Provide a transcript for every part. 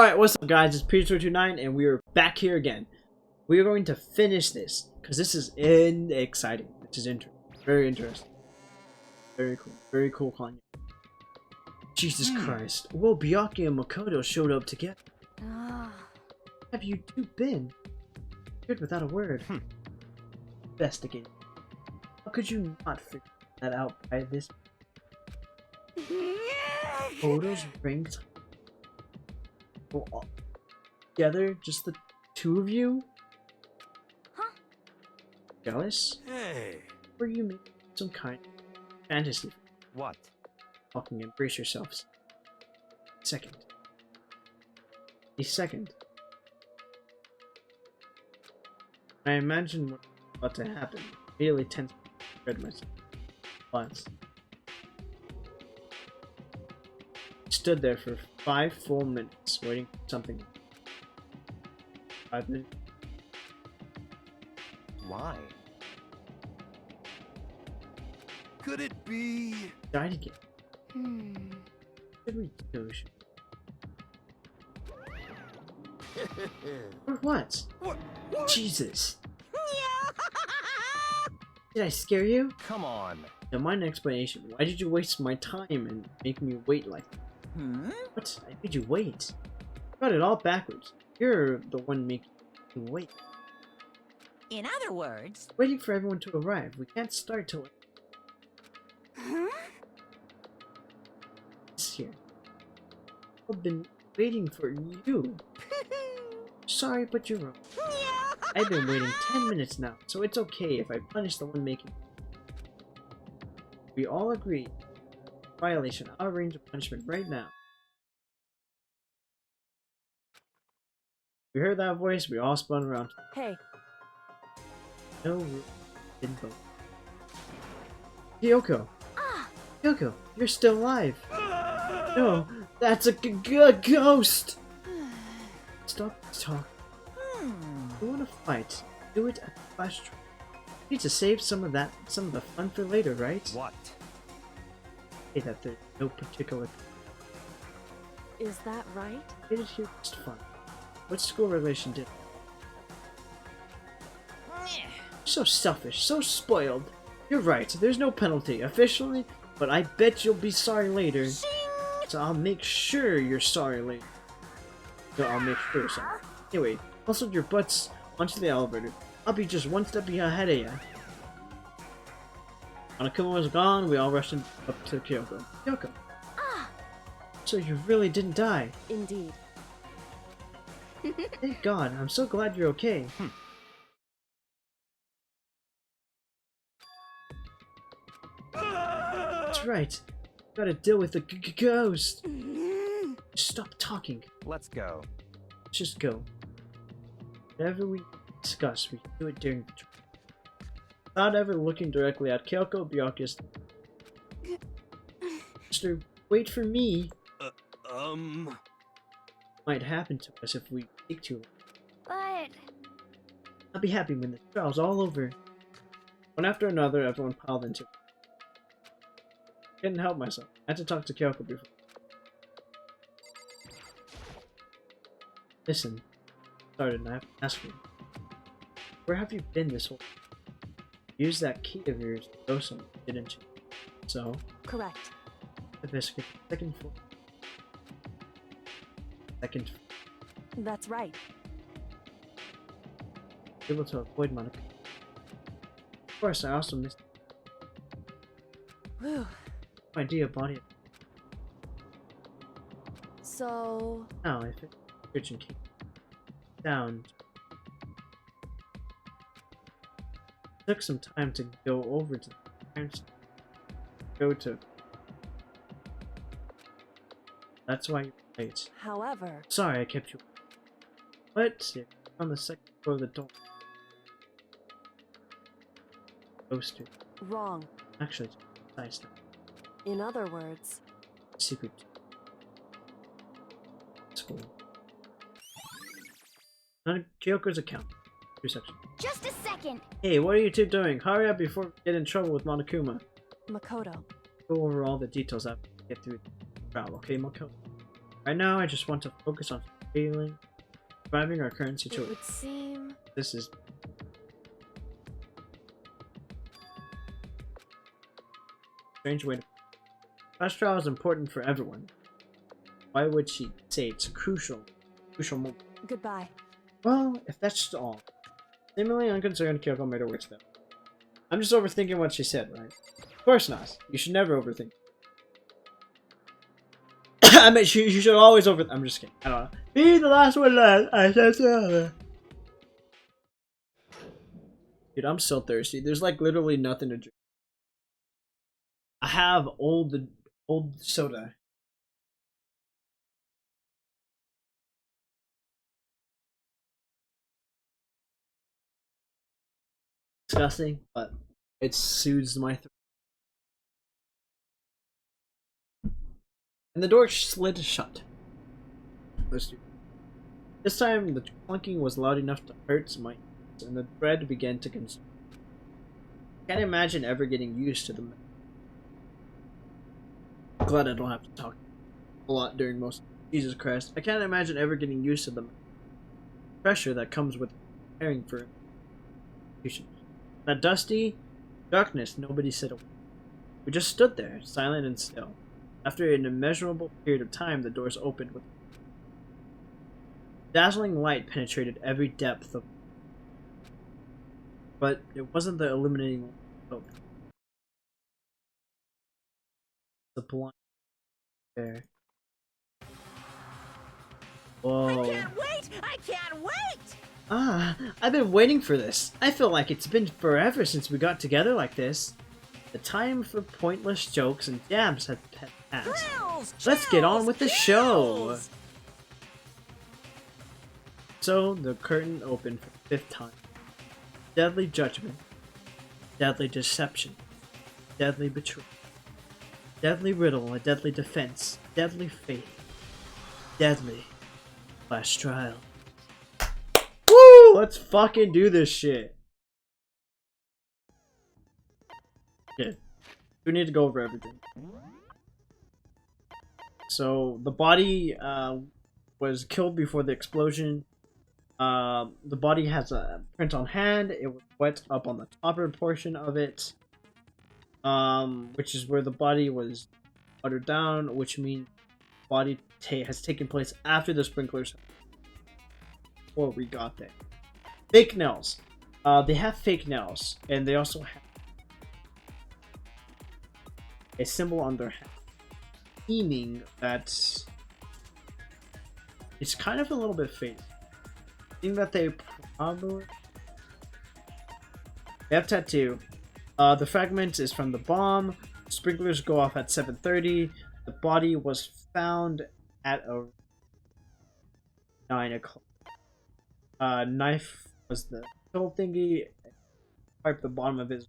Alright, what's up guys, it's Peter229 and we are back here again. We are going to finish this, because this is exciting. This is very interesting. Very cool Kanye. Jesus Christ. Well, Byakuya and Makoto showed up together. Where have you two been? Good without a word. Investigate. How could you not figure that out by this? Photos ranked all together, just the two of you? Huh? Jealous? Hey. Or you making some kind of fantasy? What? Talking, embrace yourselves. Second. A second. I imagine what's about to happen. Immediately tense, read myself. Once. Stood there for 5 full minutes, waiting for something. 5 minutes. Why? Could it be? Died again. What did we do? Or what? What? Jesus! Did I scare you? Come on. Now, my explanation. Why did you waste my time and make me wait like that? What? I made you wait. Got it all backwards. You're the one making me wait. In other words, Waiting for everyone to arrive. We can't start till it's here. I've been waiting for you. Sorry, but you're wrong. I've been waiting 10 minutes now, so it's okay if I punish the one making. We all agree. Violation. I'll arrange a punishment right now. We heard that voice, we all spun around. hey, No room in both. Kyoko! Kyoko, you're still alive! No, that's a ghost! Stop talking. You wanna fight? Do it at the flash train. You need to save some of the fun for later, right? What? Say that there's no particular. is that right? It is here just fun. What school relation did? So selfish, so spoiled. You're right, there's no penalty officially, but I bet you'll be sorry later. So I'll make sure you're sorry later. So I'll make sure sorry. Anyway, hustle your butts onto the elevator. I'll be just one step ahead of ya. Monokuma was gone, we all rushed up to Kyoko. Kyoko! So you really didn't die. Indeed. Thank God, I'm so glad you're okay. That's right. Gotta deal with the ghost. Stop talking. Let's go. Let's just go. Whatever we discuss, we can do it during the trip. Without ever looking directly at Kyoko, Byakuya. Mister, wait for me. Might happen to us if we take too long. But I'll be happy when the trial's all over. One after another, everyone piled into it. Couldn't help myself. I had to talk to Kyoko before. Listen, started and I have to ask you. Where have you been this whole time? Use that key of yours to go somewhere, didn't you? So, correct. the biscuit, second floor. Second floor. That's right. Able to avoid Monica. Of course, I also missed Whew. my idea body. So Now, if it's kitchen key down. Took some time to go over to the parents. Go to. That's why you're late. however, Sorry, I kept you. What? You're on the second floor of the door. Close to. wrong. Actually, it's nice now. In other words, Secret. School. Kyoko's account. Reception. just a second. Hey, what are you two doing? Hurry up before we get in trouble with Monokuma. Makoto. Go over all the details after we get through the trial, okay, Makoto? Right now, I just want to focus on Feeling. Surviving our current It situation. would seem. This is strange way to. TrAsH trial is important for everyone. Why would she say it's crucial moment? Goodbye. Well, if that's just all. Seemingly unconcerned, Kyoko made her way to them. I'm just overthinking what she said, right? Of course not. You should never overthink. I mean, you should always I'm just kidding. I don't know. Be the last one last. I said so. Dude, I'm so thirsty. There's like literally nothing to drink. I have old soda. Disgusting, but it soothes my throat. And the door slid shut. This time, the clunking was loud enough to hurt my ears, and the dread began to consume. I can't imagine ever getting used to them. Glad I don't have to talk a lot during most. Jesus Christ, I can't imagine ever getting used to the pressure that comes with preparing for execution. That dusty darkness, nobody said a word. We just stood there, silent and still. After an immeasurable period of time, the doors opened with dazzling light penetrated every depth of. But it wasn't the illuminating light. The blind there. Whoa. I can't wait! I can't wait! Ah, I've been waiting for this. I feel like it's been forever since we got together like this. The time for pointless jokes and jabs had passed. Thrills, Let's get on with the show! chills. So, the curtain opened for the 5th time. Deadly judgment. Deadly deception. Deadly betrayal. Deadly riddle, a deadly defense. Deadly faith. Deadly TrAsH trial. Woo! Let's fucking do this shit. Okay. We need to go over everything. So, the body was killed before the explosion. The body has a print on hand. It was wet up on the upper portion of it. Which is where the body was watered down, which means the body has taken place after the sprinklers before we got there. Fake nails. They have fake nails, and they also have a symbol on their hand, meaning that it's kind of a little bit fake. I think that they have tattoo. The fragment is from the bomb. Sprinklers go off at 7:30. The body was found at 9 o'clock. Knife was the kill thingy. Pipe the bottom of his.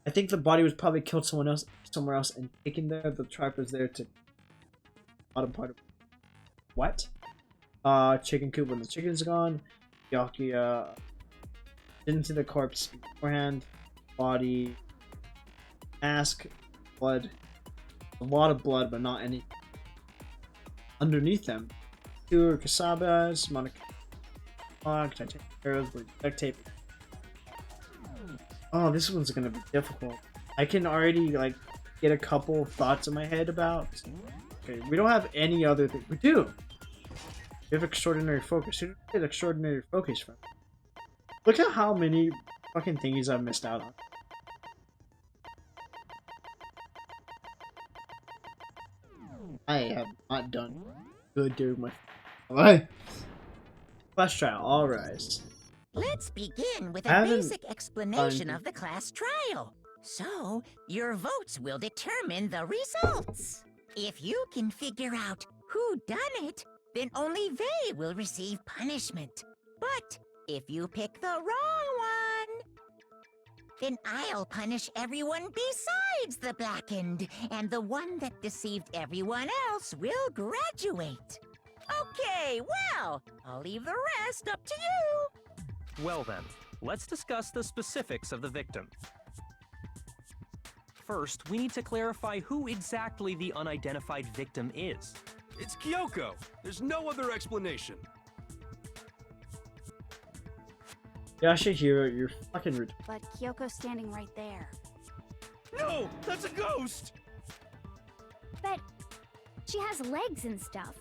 I think the body was probably killed somewhere else and taken there. The trap was there to bottom part of what? Chicken coop when the chicken's gone. Yaki didn't see the corpse beforehand. Body, mask, blood. A lot of blood, but not any. Underneath them, two kasabas, Monica, titanium arrows with duct tape. Oh, this one's gonna be difficult. I can already like get a couple thoughts in my head about. Okay, we don't have any other thing. We do. We have extraordinary focus. Who did we get extraordinary focus from? Look at how many fucking thingies I've missed out on. I have not done good during my life. TrAsH trial, all rise. Let's begin with I a haven't basic explanation done- of the class trial. So, your votes will determine the results. If you can figure out who done it, then only they will receive punishment. But if you pick the wrong one, then I'll punish everyone besides the blackened, and the one that deceived everyone else will graduate. Okay, well, I'll leave the rest up to you. Well then, let's discuss the specifics of the victim. First, we need to clarify who exactly the unidentified victim is. It's Kyoko. There's no other explanation. Yashihiro, you're fucking rude. But Kyoko's standing right there. No, that's a ghost! But she has legs and stuff.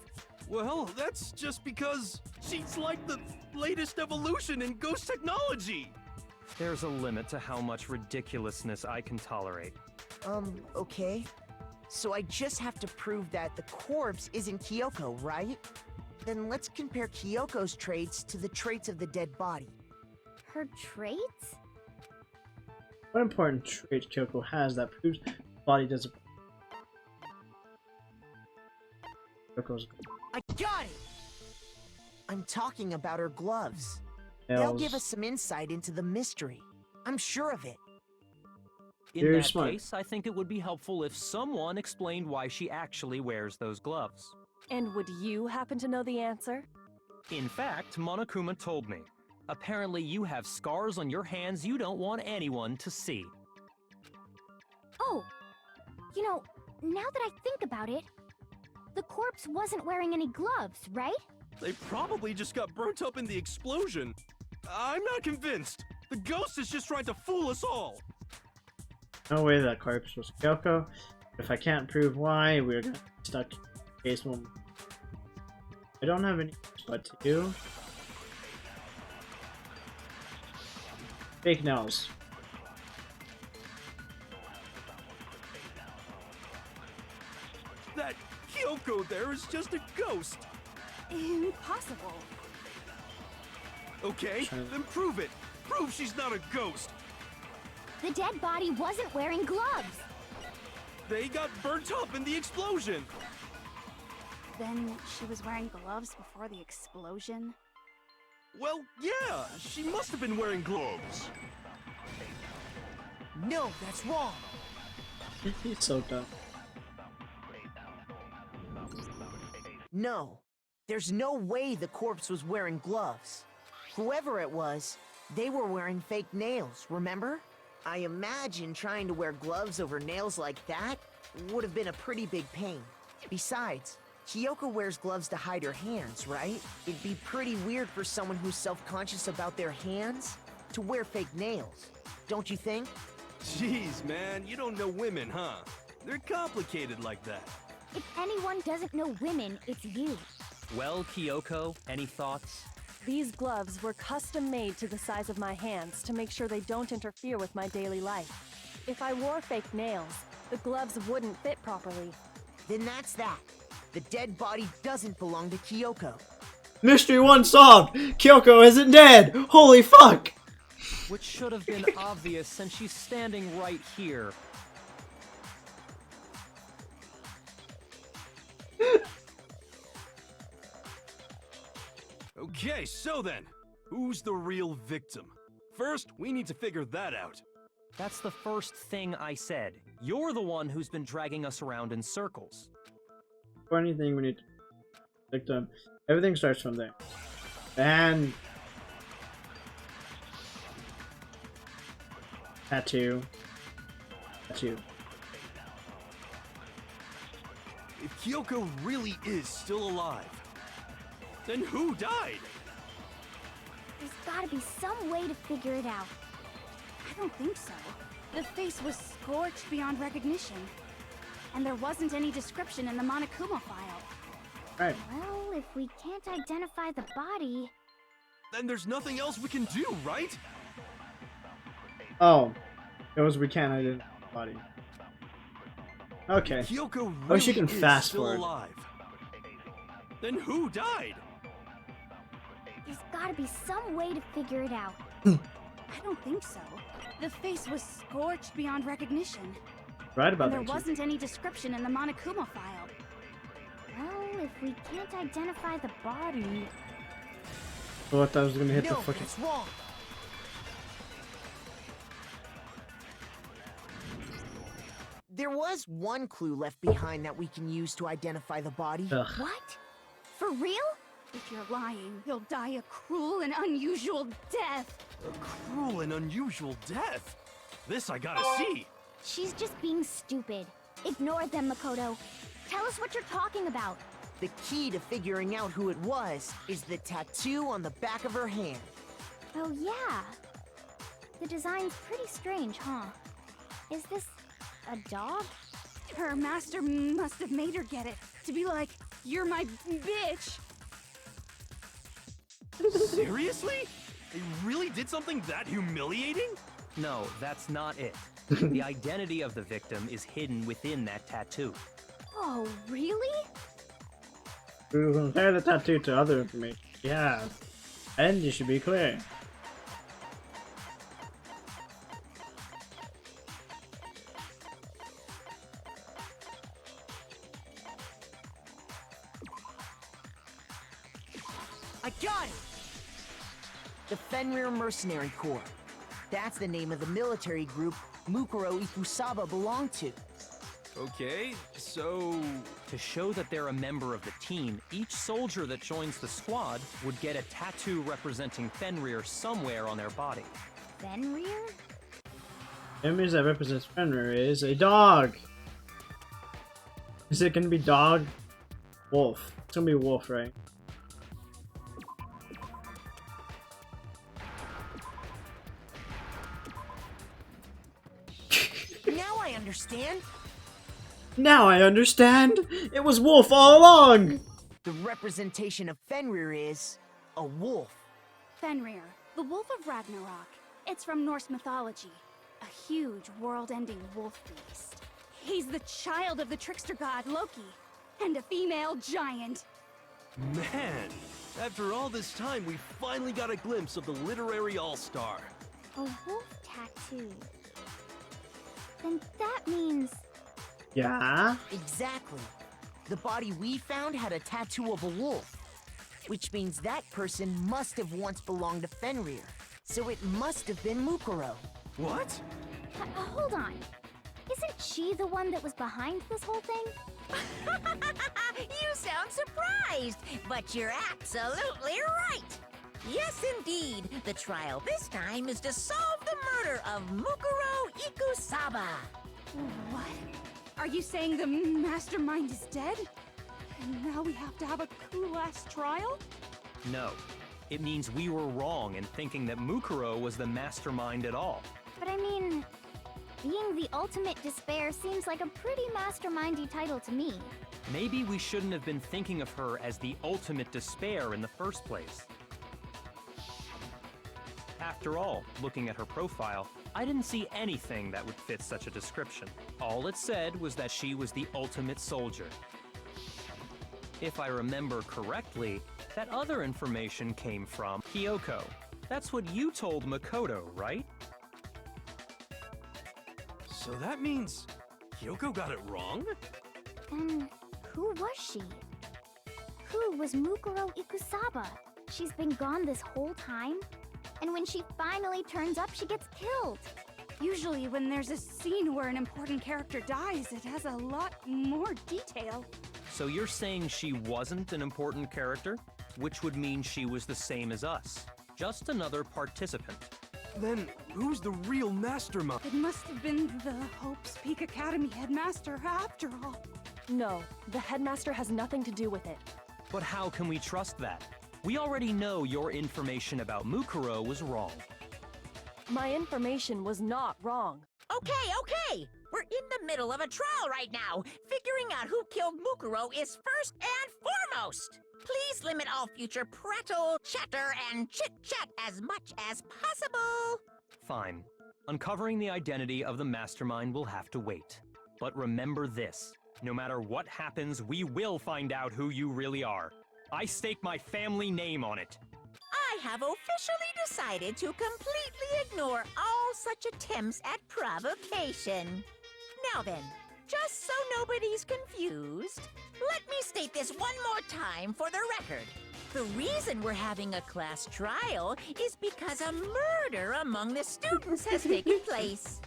Well, that's just because she's like the latest evolution in ghost technology. There's a limit to how much ridiculousness I can tolerate. Okay. So I just have to prove that the corpse isn't Kyoko, right? Then let's compare Kyoko's traits to the traits of the dead body. Her traits? What important trait Kyoko has that proves the body doesn't. Kyoko's I got it! I'm talking about her gloves. They'll nails. give us some insight into the mystery. I'm sure of it. In Very that smart. case, I think it would be helpful if someone explained why she actually wears those gloves. And would you happen to know the answer? In fact, Monokuma told me. Apparently you have scars on your hands you don't want anyone to see. Oh, you know, now that I think about it, the corpse wasn't wearing any gloves, right? They probably just got burnt up in the explosion. I'm not convinced. The ghost is just trying to fool us all. No way that corpse was Kyoko. If I can't prove why, we're gonna be stuck in case one. I don't have any what to do. Fake nails. That Kyoko there is just a ghost. Impossible. Okay, then prove it. Prove she's not a ghost. The dead body wasn't wearing gloves. They got burnt up in the explosion. Then she was wearing gloves before the explosion? Well, yeah, she must have been wearing gloves. No, that's wrong. He's so dumb. No, there's no way the corpse was wearing gloves. Whoever it was, they were wearing fake nails, remember? I imagine trying to wear gloves over nails like that would have been a pretty big pain. Besides, Kyoko wears gloves to hide her hands, right? It'd be pretty weird for someone who's self-conscious about their hands to wear fake nails, don't you think? Jeez, man, you don't know women, huh? They're complicated like that. If anyone doesn't know women, it's you. Well, Kyoko, any thoughts? These gloves were custom made to the size of my hands to make sure they don't interfere with my daily life. If I wore fake nails, the gloves wouldn't fit properly. Then that's that. The dead body doesn't belong to Kyoko. Mystery 1 solved! Kyoko isn't dead! Holy fuck! Which should have been obvious since she's standing right here. Okay, so then, who's the real victim? First, we need to figure that out. That's the first thing I said. You're the one who's been dragging us around in circles. For anything, we need to victim. Everything starts from there. And tattoo. Tattoo. If Kyoko really is still alive, then who died? There's gotta be some way to figure it out. I don't think so. The face was scorched beyond recognition. And there wasn't any description in the Monokuma file. Right. Well, if we can't identify the body... Then there's nothing else we can do, right? Oh. It was we can't identify the body. Okay. If Kyoko Oh, really she can is fast still forward. alive, then who died? There's gotta be some way to figure it out. I don't think so. The face was scorched beyond recognition. Right about And there that. too. wasn't any description in the Monokuma file. Well, if we can't identify the body... Oh, I thought I was gonna hit No, the fucking. that's wrong. There was one clue left behind that we can use to identify the body. Ugh. What? For real? If you're lying, you'll die a cruel and unusual death. A cruel and unusual death. This I gotta see. She's just being stupid. Ignore them, Makoto. Tell us what you're talking about. The key to figuring out who it was is the tattoo on the back of her hand. Oh yeah. The design's pretty strange, huh? Is this a dog? Her master must have made her get it. To be like, you're my bitch. Seriously? They really did something that humiliating? No, that's not it. The identity of the victim is hidden within that tattoo. Oh, really? We will compare the tattoo to other information. Yeah. And you should be clear. I got it! The Fenrir Mercenary Corps. That's the name of the military group Mukuro Ikusaba belonged to. Okay, so... To show that they're a member of the team, each soldier that joins the squad would get a tattoo representing Fenrir somewhere on their body. Fenrir? The image that represents Fenrir is a dog. Is it gonna be dog? Wolf. It's gonna be wolf, right? Now I understand. Now I understand! It was wolf all along! The representation of Fenrir is a wolf. Fenrir, the Wolf of Ragnarok. It's from Norse mythology. A huge, world-ending wolf beast. He's the child of the trickster god Loki, and a female giant. Man, after all this time, we finally got a glimpse of the literary all-star. A wolf tattoo. Then that means... Yeah? Exactly. The body we found had a tattoo of a wolf, which means that person must have once belonged to Fenrir. So it must have been Mukuro. What? hold on. Isn't she the one that was behind this whole thing? You sound surprised, but you're absolutely right. Yes, indeed. The trial this time is to solve the murder of Mukuro Ikusaba. What? Are you saying the mastermind is dead? And now we have to have a coup-last trial? No. It means we were wrong in thinking that Mukuro was the mastermind at all. But I mean, being the ultimate despair seems like a pretty mastermindy title to me. Maybe we shouldn't have been thinking of her as the ultimate despair in the first place. After all, looking at her profile, I didn't see anything that would fit such a description. All it said was that she was the ultimate soldier. If I remember correctly, that other information came from Kyoko. That's what you told Makoto, right? So that means Kyoko got it wrong? Then who was she? Who was Mukuro Ikusaba? She's been gone this whole time? And when she finally turns up, she gets killed. Usually when there's a scene where an important character dies, it has a lot more detail. So you're saying she wasn't an important character? Which would mean she was the same as us. Just another participant. Then who's the real mastermind? It must have been the Hope's Peak Academy headmaster after all. No, the headmaster has nothing to do with it. But how can we trust that? We already know your information about Mukuro was wrong. My information was not wrong. Okay. We're in the middle of a trial right now. Figuring out who killed Mukuro is first and foremost. Please limit all future prattle, chatter, and chit-chat as much as possible. Fine. Uncovering the identity of the mastermind will have to wait. But remember this. No matter what happens, we will find out who you really are. I stake my family name on it. I have officially decided to completely ignore all such attempts at provocation. Now then, just so nobody's confused, let me state this one more time for the record. The reason we're having a class trial is because a murder among the students has taken place.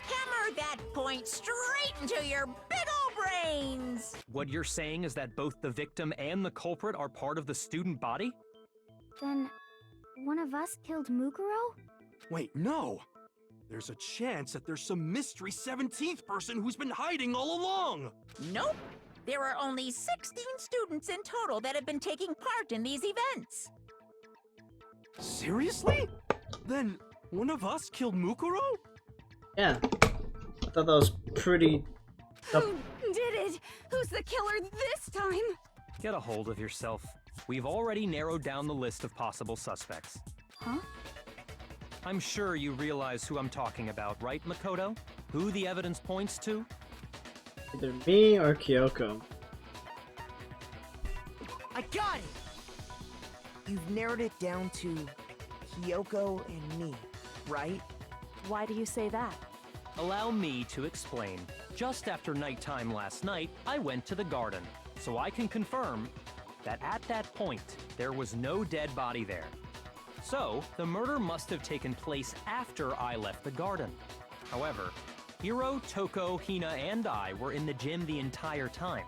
Hammer that point straight into your big ol' brains! What you're saying is that both the victim and the culprit are part of the student body? Then one of us killed Mukuro? Wait, no! There's a chance that there's some mystery 17th person who's been hiding all along! Nope. There are only 16 students in total that have been taking part in these events. Seriously? Then one of us killed Mukuro? Yeah. I thought that was pretty... Who did it? Who's the killer this time? Get a hold of yourself. We've already narrowed down the list of possible suspects. Huh? I'm sure you realize who I'm talking about, right, Makoto? Who the evidence points to? Either me or Kyoko. I got it! You've narrowed it down to Kyoko and me, right? Why do you say that? Allow me to explain. Just after nighttime last night, I went to the garden, so I can confirm that at that point, there was no dead body there. So, the murder must have taken place after I left the garden. However, Hiro, Toko, Hina, and I were in the gym the entire time.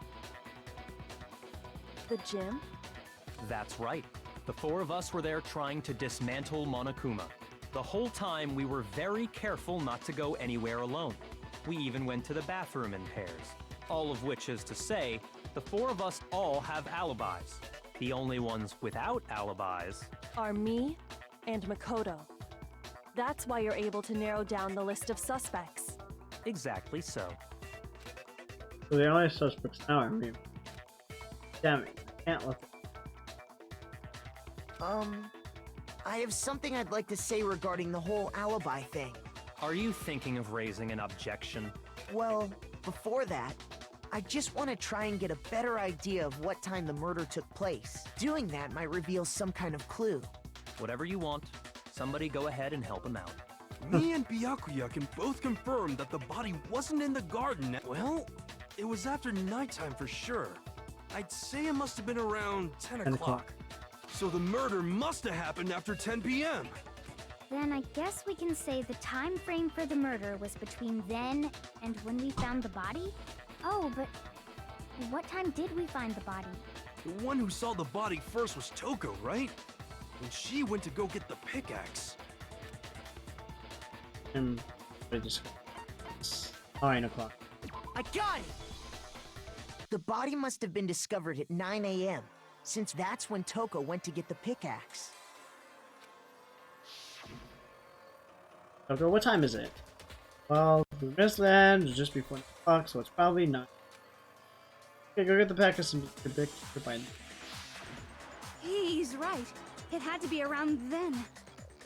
The gym? That's right. The four of us were there trying to dismantle Monokuma. The whole time, we were very careful not to go anywhere alone. We even went to the bathroom in pairs. All of which is to say, the four of us all have alibis. The only ones without alibis Are me and Makoto. That's why you're able to narrow down the list of suspects. exactly so. So the only suspects now are me. Damn it. I can't let them. I have something I'd like to say regarding the whole alibi thing. Are you thinking of raising an objection? Well, before that, I just want to try and get a better idea of what time the murder took place. Doing that might reveal some kind of clue. Whatever you want. Somebody go ahead and help him out. Me and Byakuya can both confirm that the body wasn't in the garden. Well, it was after nighttime for sure. I'd say it must have been around 10 o'clock. So the murder must have happened after 10 p.m. Then I guess we can say the time frame for the murder was between then and when we found the body? Oh, but what time did we find the body? The one who saw the body first was Toko, right? And she went to go get the pickaxe. I just... It's 9 o'clock. I got it! The body must have been discovered at 9 a.m., since that's when Toko went to get the pickaxe. Okay, what time is it? Well, we missed that just before 9 o'clock, so it's probably not. Okay, go get the package and goodbye. He's right. It had to be around then.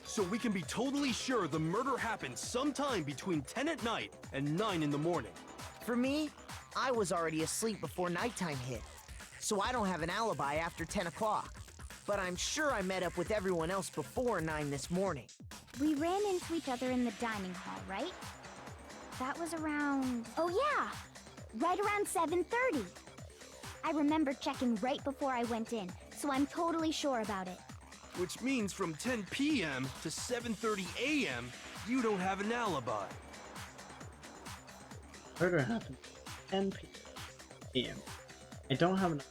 So we can be totally sure the murder happened sometime between 10 at night and 9 in the morning. For me, I was already asleep before nighttime hit, so I don't have an alibi after 10 o'clock. But I'm sure I met up with everyone else before 9 this morning. We ran into each other in the dining hall, right? That was around... Oh yeah! Right around 7:30. I remember checking right before I went in, so I'm totally sure about it. Which means from 10 p.m. to 7:30 a.m., you don't have an alibi. Murder happened 10 p.m. I don't have an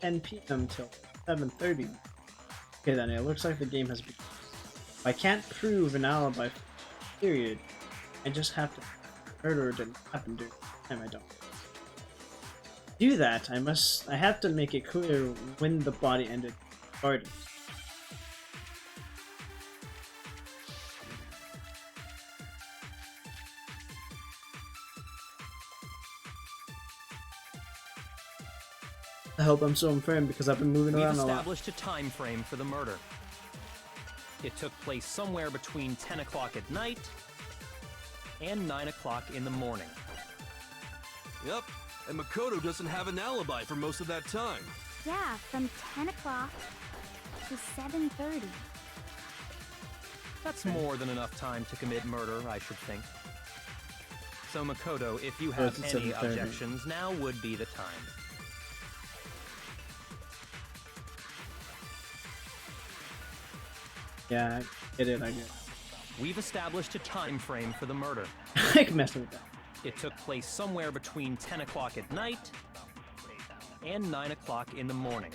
10 p.m. till 7:30. Okay then, it looks like the game has been... If I can't prove an alibi, period, I just have to... Murder didn't happen during the time I don't. To do that, I have to make it clear when the body ended the garden. I hope I'm so infirm because I've been moving We've around a lot. established a time frame for the murder. It took place somewhere between 10 o'clock at night and 9 o'clock in the morning. Yep, and Makoto doesn't have an alibi for most of that time. Yeah, from 10 o'clock to 7:30. That's more than enough time to commit murder, I should think. So Makoto, if you have it's any 7:30. objections, now would be the time. Yeah, I get it, I get it. We've established a time frame for the murder. I can mess with that. It took place somewhere between 10 o'clock at night and 9 o'clock in the morning.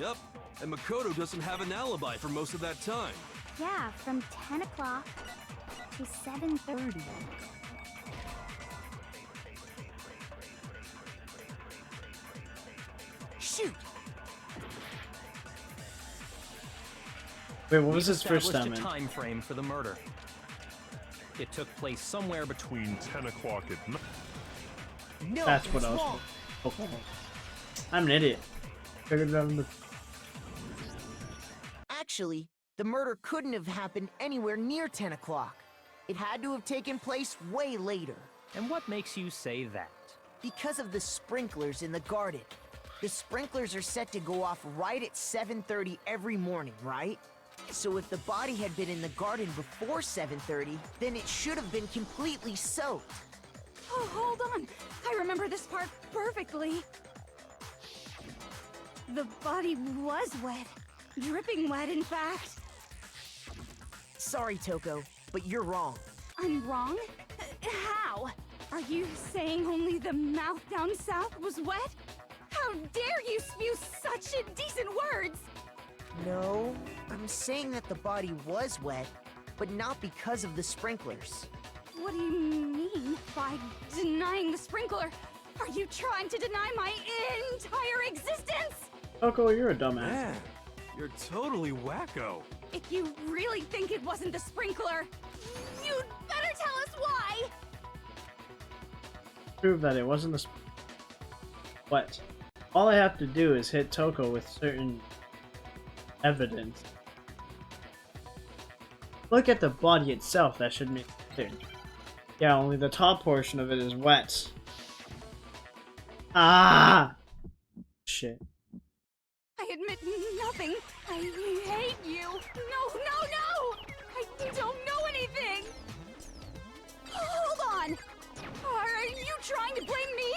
Yep, and Makoto doesn't have an alibi for most of that time. Yeah, from 10 o'clock to 7:30. Shoot! Wait, what was We've his first established statement? a time frame for the murder. It took place somewhere between 10 o'clock at night. No, That's what it's I was. wrong. Okay. I'm an idiot. Figured it out on the. Actually, the murder couldn't have happened anywhere near 10 o'clock. It had to have taken place way later. And what makes you say that? Because of the sprinklers in the garden. The sprinklers are set to go off right at 7:30 every morning, right? So if the body had been in the garden before 7:30, then it should have been completely soaked. Oh, hold on. I remember this part perfectly. The body was wet. Dripping wet, in fact. Sorry, Toko, but you're wrong. I'm wrong? How? Are you saying only the mouth down south was wet? How dare you spew such indecent words! No, I'm saying that the body was wet, but not because of the sprinklers. What do you mean by denying the sprinkler? Are you trying to deny my entire existence? Coco, you're a dumbass. Man, you're totally wacko. If you really think it wasn't the sprinkler, you'd better tell us why! Prove that it wasn't the. What? All I have to do is hit Toko with certain evidence. Look at the body itself. That should make it clear. Yeah, only the top portion of it is wet. Ah! Shit. I admit nothing. I hate you. No, no, no! I don't know anything! Hold on! Are you trying to blame me?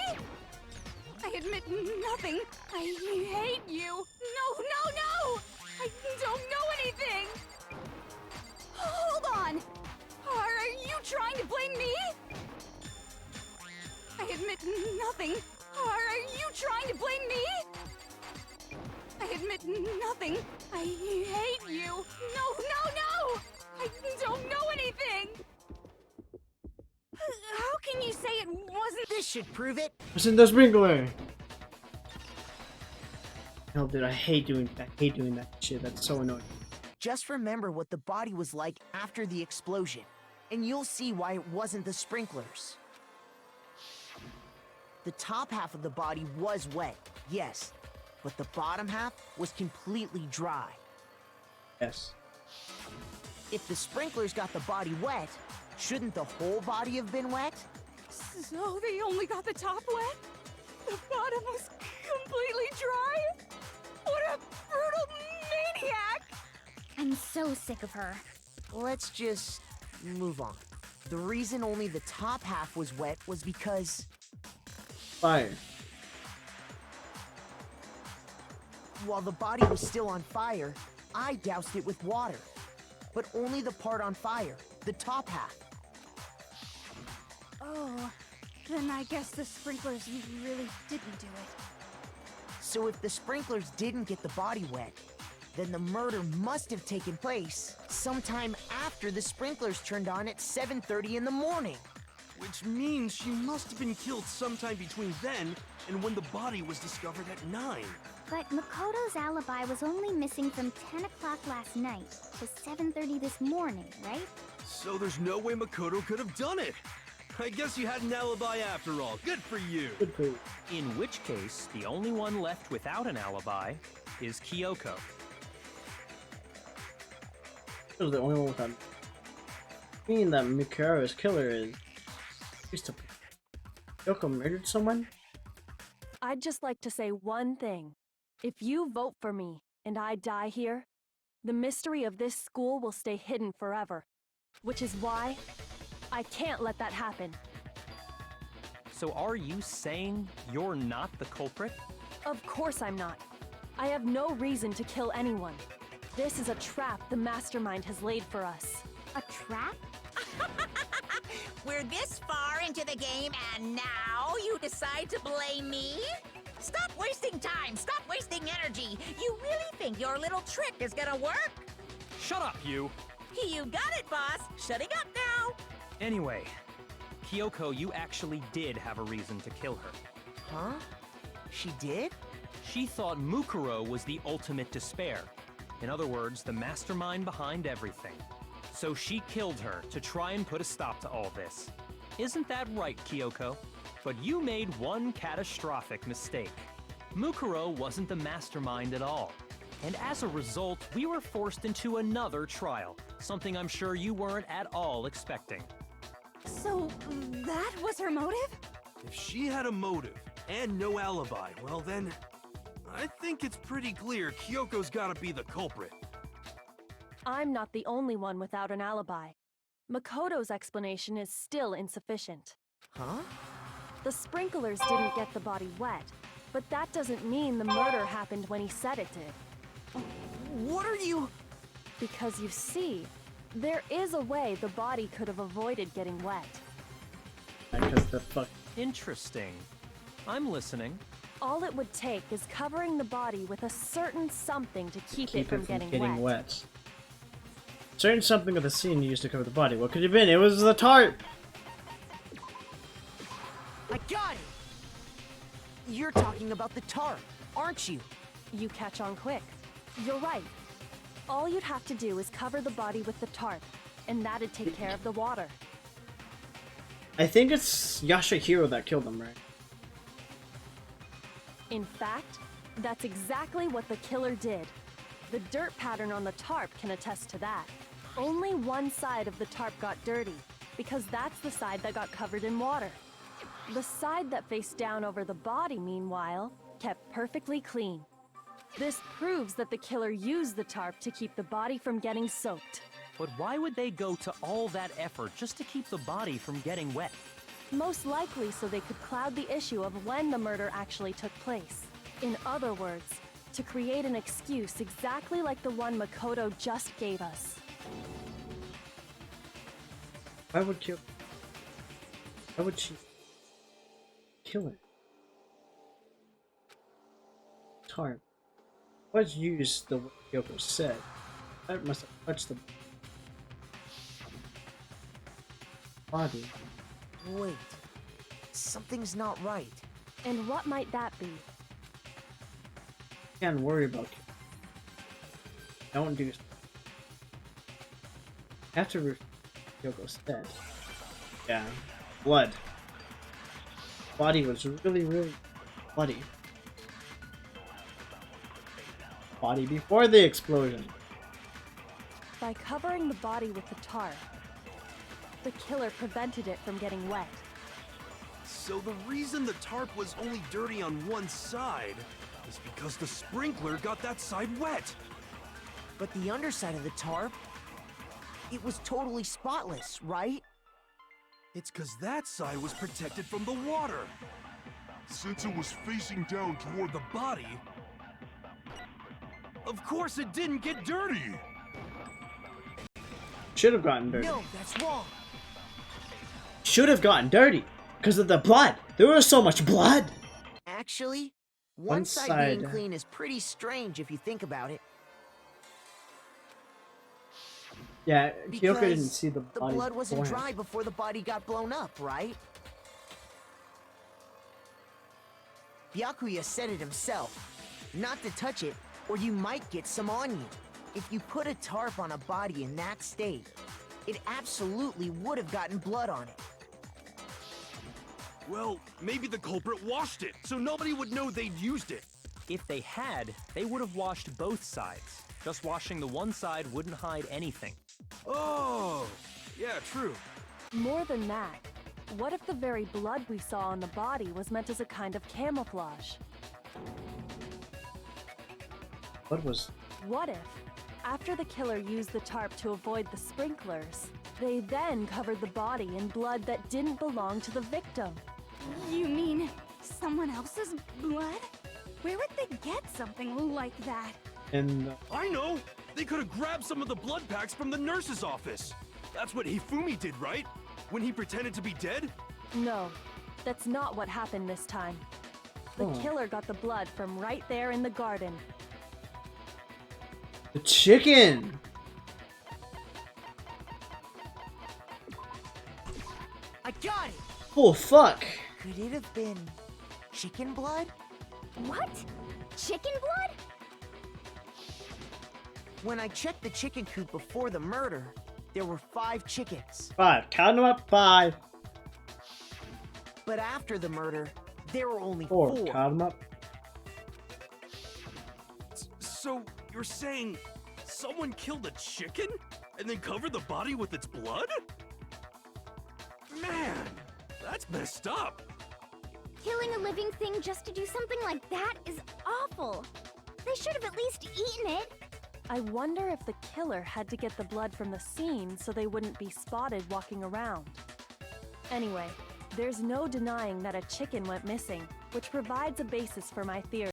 I admit nothing. I hate you. No, no, no! I don't know anything! Hold on! Are you trying to blame me? I admit nothing. Are you trying to blame me? I admit nothing. I hate you. No, no, no! I don't know anything! How can you say it wasn't? This should prove it. Wasn't the sprinkler? Hell, dude, I hate doing that shit. That's so annoying. Just remember what the body was like after the explosion, and you'll see why it wasn't the sprinklers. The top half of the body was wet, yes, but the bottom half was completely dry. Yes. If the sprinklers got the body wet, shouldn't the whole body have been wet? So they only got the top wet? The bottom was completely dry? What a brutal maniac! I'm so sick of her. Let's just move on. The reason only the top half was wet was because Fire. while the body was still on fire, I doused it with water. But only the part on fire, the top half. Oh, then I guess the sprinklers really didn't do it. So if the sprinklers didn't get the body wet, then the murder must have taken place sometime after the sprinklers turned on at 7:30 in the morning. Which means she must have been killed sometime between then and when the body was discovered at 9. But Makoto's alibi was only missing from 10 o'clock last night to 7:30 this morning, right? So there's no way Makoto could have done it. I guess you had an alibi after all. Good for you. Good for you. In which case, the only one left without an alibi is Kyoko. She was the only one without. Meaning that Mikura's killer is. Used to. Yoko murdered someone? I'd just like to say one thing. If you vote for me and I die here, the mystery of this school will stay hidden forever. Which is why I can't let that happen. So are you saying you're not the culprit? Of course I'm not. I have no reason to kill anyone. This is a trap the mastermind has laid for us. A trap? We're this far into the game and now you decide to blame me? Stop wasting time! Stop wasting energy! You really think your little trick is gonna work? Shut up, you! You got it, boss! Shutting up now! Anyway, Kyoko, you actually did have a reason to kill her. Huh? She did? She thought Mukuro was the ultimate despair. In other words, the mastermind behind everything. So she killed her to try and put a stop to all this. Isn't that right, Kyoko? But you made one catastrophic mistake. Mukuro wasn't the mastermind at all. And as a result, we were forced into another trial, something I'm sure you weren't at all expecting. So, that was her motive? If she had a motive and no alibi, well then, I think it's pretty clear Kyoko's gotta be the culprit. I'm not the only one without an alibi. Makoto's explanation is still insufficient. Huh? The sprinklers didn't get the body wet, but that doesn't mean the murder happened when he said it did. What are you... Because you see, there is a way the body could have avoided getting wet. Because the fuck. Interesting. I'm listening. All it would take is covering the body with a certain something to keep it from getting wet. Certain something of the scene used to cover the body. What could it have been? It was the tarp! I got it! You're talking about the tarp, aren't you? You catch on quick. You're right. All you'd have to do is cover the body with the tarp, and that'd take care of the water. I think it's Yashahiro that killed him, right? In fact, that's exactly what the killer did. The dirt pattern on the tarp can attest to that. Only one side of the tarp got dirty, because that's the side that got covered in water. The side that faced down over the body, meanwhile, kept perfectly clean. This proves that the killer used the tarp to keep the body from getting soaked. But why would they go to all that effort just to keep the body from getting wet? Most likely so they could cloud the issue of when the murder actually took place. In other words, to create an excuse exactly like the one Makoto just gave us. Why would she kill her? Tarp was used the way Kyoko said. That must have touched the body. Wait, something's not right. And what might that be? Can't worry about it. Don't do. After Kyoko said, yeah, blood. Body was really bloody. Body before the explosion. By covering the body with the tarp, the killer prevented it from getting wet. So the reason the tarp was only dirty on one side is because the sprinkler got that side wet. But the underside of the tarp, it was totally spotless, right? It's because that side was protected from the water. Since it was facing down toward the body, of course it didn't get dirty. Should have gotten dirty. No, that's wrong. Should have gotten dirty because of the blood. There was so much blood. Actually, one side being clean is pretty strange if you think about it. Yeah, Kyoko didn't Because see the the body blood wasn't beforehand. dry before the body got blown up, right? Byakuya said it himself. Not to touch it, or you might get some on you. If you put a tarp on a body in that state, it absolutely would have gotten blood on it. Well, maybe the culprit washed it, so nobody would know they'd used it. If they had, they would have washed both sides. Just washing the one side wouldn't hide anything. Oh, yeah, true. More than that, what if the very blood we saw on the body was meant as a kind of camouflage? What if, after the killer used the tarp to avoid the sprinklers, they then covered the body in blood that didn't belong to the victim? You mean someone else's blood? Where would they get something like that? And I know! They could have grabbed some of the blood packs from the nurse's office. That's what Hifumi did, right? When he pretended to be dead? No, that's not what happened this time. The killer got the blood from right there in the garden. the chicken. I got it! Oh fuck! Could it have been chicken blood? What? chicken blood? When I checked the chicken coop before the murder, there were 5 chickens. 5. Count them up. 5. But after the murder, there were only 4. 4. Count them up. So you're saying someone killed a chicken and then covered the body with its blood? Man, that's messed up. Killing a living thing just to do something like that is awful. They should have at least eaten it. I wonder if the killer had to get the blood from the scene so they wouldn't be spotted walking around. Anyway, there's no denying that a chicken went missing, which provides a basis for my theory.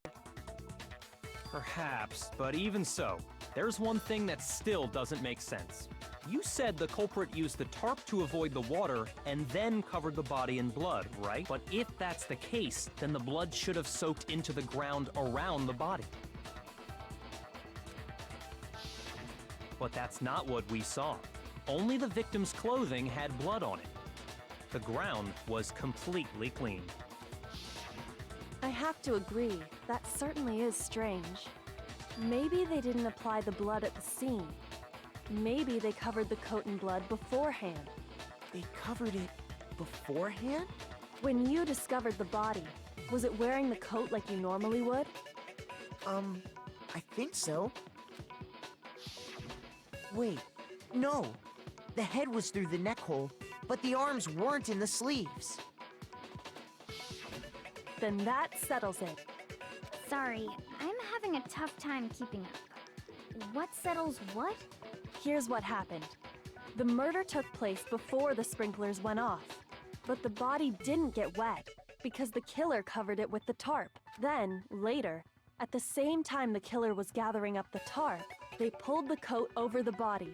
Perhaps, but even so, there's one thing that still doesn't make sense. You said the culprit used the tarp to avoid the water and then covered the body in blood, right? But if that's the case, then the blood should have soaked into the ground around the body. But that's not what we saw. Only the victim's clothing had blood on it. The ground was completely clean. I have to agree, that certainly is strange. Maybe they didn't apply the blood at the scene. Maybe they covered the coat in blood beforehand. They covered it beforehand? When you discovered the body, was it wearing the coat like you normally would? I think so. Wait, no. The head was through the neck hole, but the arms weren't in the sleeves. Then that settles it. Sorry, I'm having a tough time keeping up. What settles what? Here's what happened. The murder took place before the sprinklers went off, but the body didn't get wet because the killer covered it with the tarp. Then, later, at the same time the killer was gathering up the tarp, they pulled the coat over the body,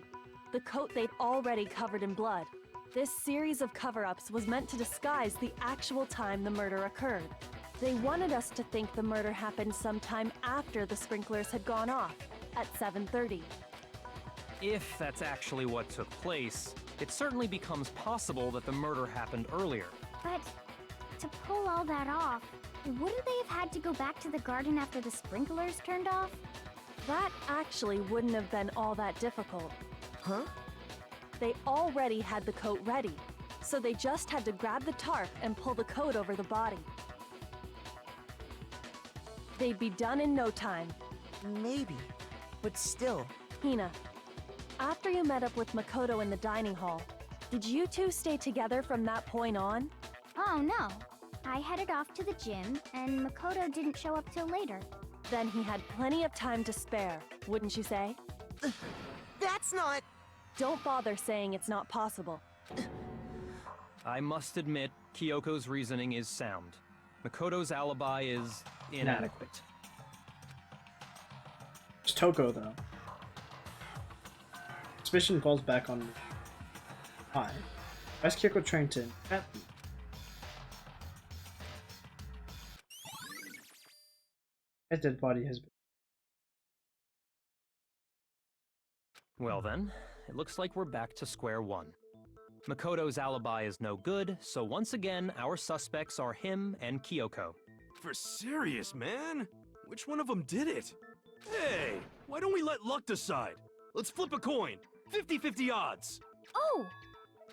the coat they'd already covered in blood. This series of cover-ups was meant to disguise the actual time the murder occurred. They wanted us to think the murder happened sometime after the sprinklers had gone off, at 7:30. If that's actually what took place, it certainly becomes possible that the murder happened earlier. But to pull all that off, wouldn't they have had to go back to the garden after the sprinklers turned off? That actually wouldn't have been all that difficult. Huh? They already had the coat ready, so they just had to grab the tarp and pull the coat over the body. They'd be done in no time. Maybe, but still. Hina, after you met up with Makoto in the dining hall, did you two stay together from that point on? Oh no. I headed off to the gym, and Makoto didn't show up till later. Then he had plenty of time to spare, wouldn't you say? That's not... Don't bother saying it's not possible. I must admit, Kyoko's reasoning is sound. Makoto's alibi is inadequate. It's Toko, though. Suspicion falls back on me. Why? Why is Kyoko trying to entrap me? His dead body has been... Well then, it looks like we're back to square one. Makoto's alibi is no good, so once again, our suspects are him and Kyoko. For serious, man? Which one of them did it? Hey, why don't we let luck decide? Let's flip a coin. 50-50 odds. Oh!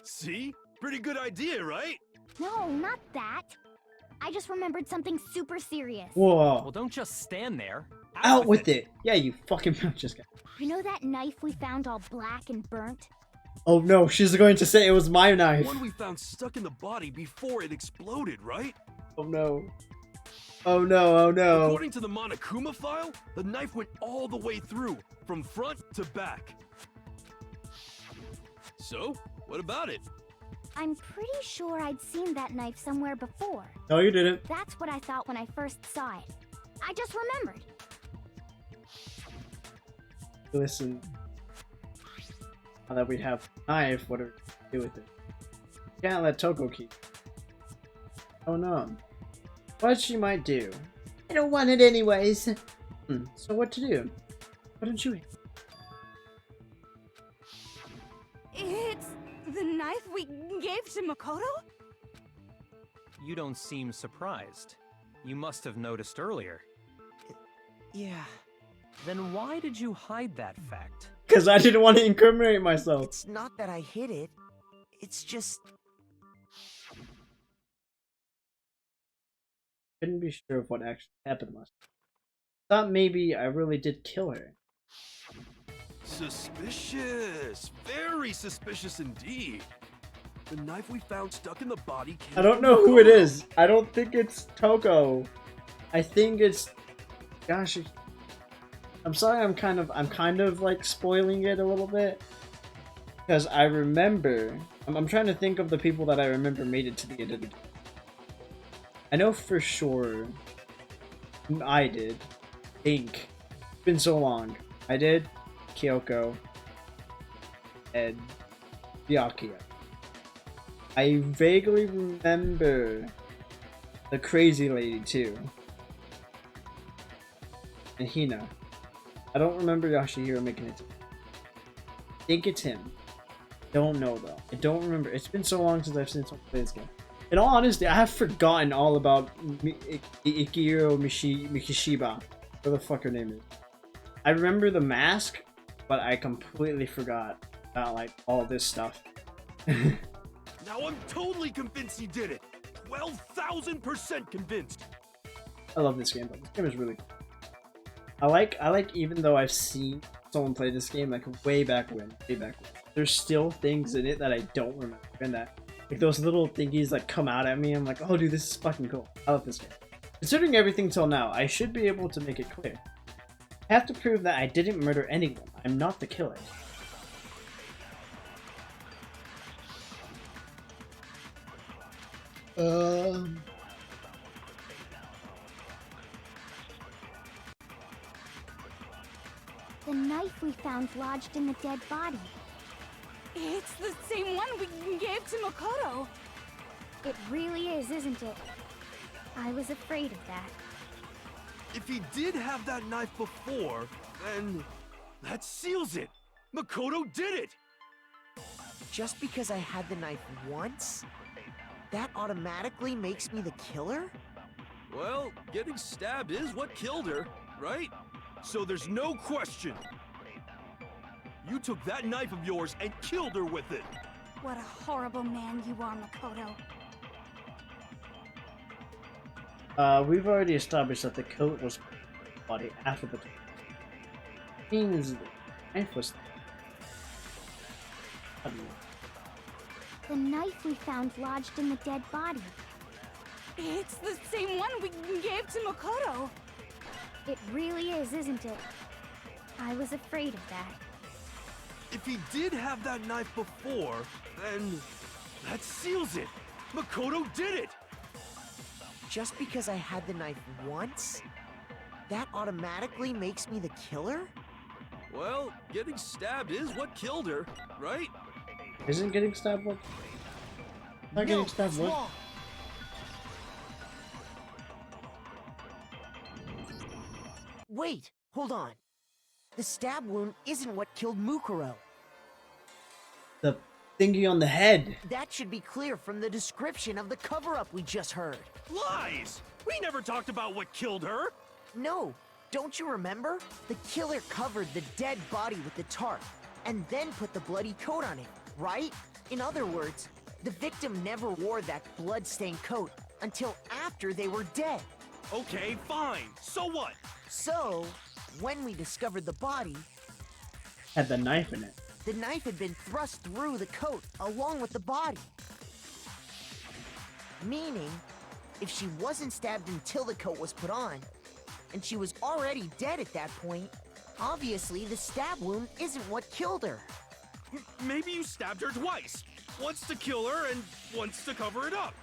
See? Pretty good idea, right? No, not that. I just remembered something super serious. Whoa. Well, don't just stand there. Out with it! Yeah, you fucking just got... You know that knife we found all black and burnt? Oh no, she's going to say it was my knife. One we found stuck in the body before it exploded, right? Oh no. Oh no, oh no. According to the Monokuma file, the knife went all the way through, from front to back. So, what about it? I'm pretty sure I'd seen that knife somewhere before. No, you didn't. That's what I thought when I first saw it. I just remembered. Listen. Now that we have a knife, what do we do with it? Can't let Toko keep. Oh no. What she might do? I don't want it anyways. So what to do? Why don't you? It's the knife we gave to Makoto? You don't seem surprised. You must have noticed earlier. Yeah. Then why did you hide that fact? Because I didn't want to incriminate myself. It's not that I hid it. It's just... Couldn't be sure of what actually happened last time. Thought maybe I really did kill her. Suspicious. Very suspicious indeed. The knife we found stuck in the body came I don't from know who it Makoto. is. I don't think it's Toko. I think it's... Gosh, I'm sorry. I'm kind of like spoiling it a little bit because I remember. I'm trying to think of the people that I remember made it to the end of the game. I know for sure I did. It's been so long. I did Kyoko and Byakuya. I vaguely remember the crazy lady too. And Hina. I don't remember Yashihiro making it. I think it's him. Don't know though. I don't remember. It's been so long since I've seen someone play this game. In all honesty, I have forgotten all about Ikiro Mikishiba. What the fuck her name is. I remember the mask, but I completely forgot about like all this stuff. Now I'm totally convinced he did it. 12,000% convinced. I love this game though. This game is really cool. I like even though I've seen someone play this game like way back when. There's still things in it that I don't remember, and that like those little thingies that come out at me. I'm like, oh dude, this is fucking cool. I love this game. Considering everything till now, I should be able to make it clear. I have to prove that I didn't murder anyone. I'm not the killer. The knife we found lodged in the dead body. It's the same one we gave to Makoto. It really is, isn't it? I was afraid of that. If he did have that knife before, then that seals it. Makoto did it. Just because I had the knife once, that automatically makes me the killer? Well, getting stabbed is what killed her, right? So there's no question. You took that knife of yours and killed her with it. What a horrible man you are, Makoto. We've already established that the coat was body after the means the knife was. The knife we found lodged in the dead body. It's the same one we gave to Makoto. It really is, isn't it? I was afraid of that. If he did have that knife before, then that seals it. Makoto did it. Just because I had the knife once, that automatically makes me the killer? Well, getting stabbed is what killed her, right? Isn't getting stabbed what? Not getting stabbed what? wrong. Wait, hold on. The stab wound isn't what killed Mukuro. The thingy on the head. That should be clear from the description of the cover-up we just heard. Lies! We never talked about what killed her. No, don't you remember? The killer covered the dead body with the tarp, and then put the bloody coat on it, right? In other words, the victim never wore that blood-stained coat until after they were dead. Okay, fine. So what? So, when we discovered the body, Had the knife in it. the knife had been thrust through the coat along with the body. Meaning, if she wasn't stabbed until the coat was put on, and she was already dead at that point, obviously the stab wound isn't what killed her. Maybe you stabbed her twice. Once to kill her and once to cover it up.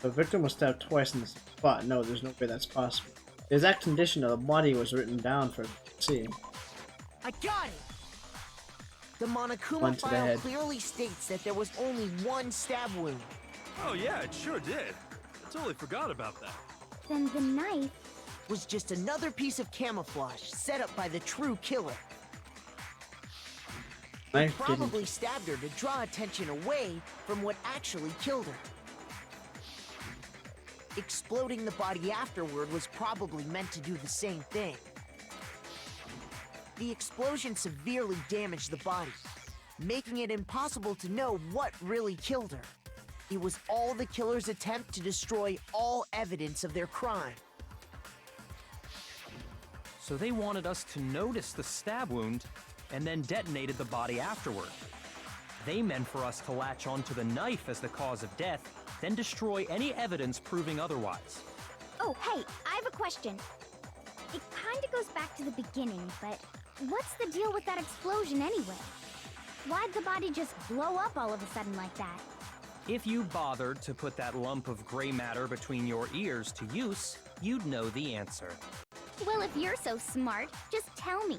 The victim was stabbed twice in the same spot. No, there's no way that's possible. The exact condition of the body was written down for everyone to see. I got it! The One Monokuma to the file head. clearly states that there was only one stab wound. Oh yeah, it sure did. I totally forgot about that. Then the knife... Was just another piece of camouflage set up by the true killer. Knife Probably didn't. stabbed her to draw attention away from what actually killed her. exploding the body afterward was probably meant to do the same thing. The explosion severely damaged the body, making it impossible to know what really killed her. It was all the killer's attempt to destroy all evidence of their crime. So they wanted us to notice the stab wound and then detonated the body afterward. They meant for us to latch onto the knife as the cause of death, then destroy any evidence proving otherwise. Oh, hey, I have a question. It kinda goes back to the beginning, but what's the deal with that explosion anyway? Why'd the body just blow up all of a sudden like that? If you bothered to put that lump of gray matter between your ears to use, you'd know the answer. Well, if you're so smart, just tell me.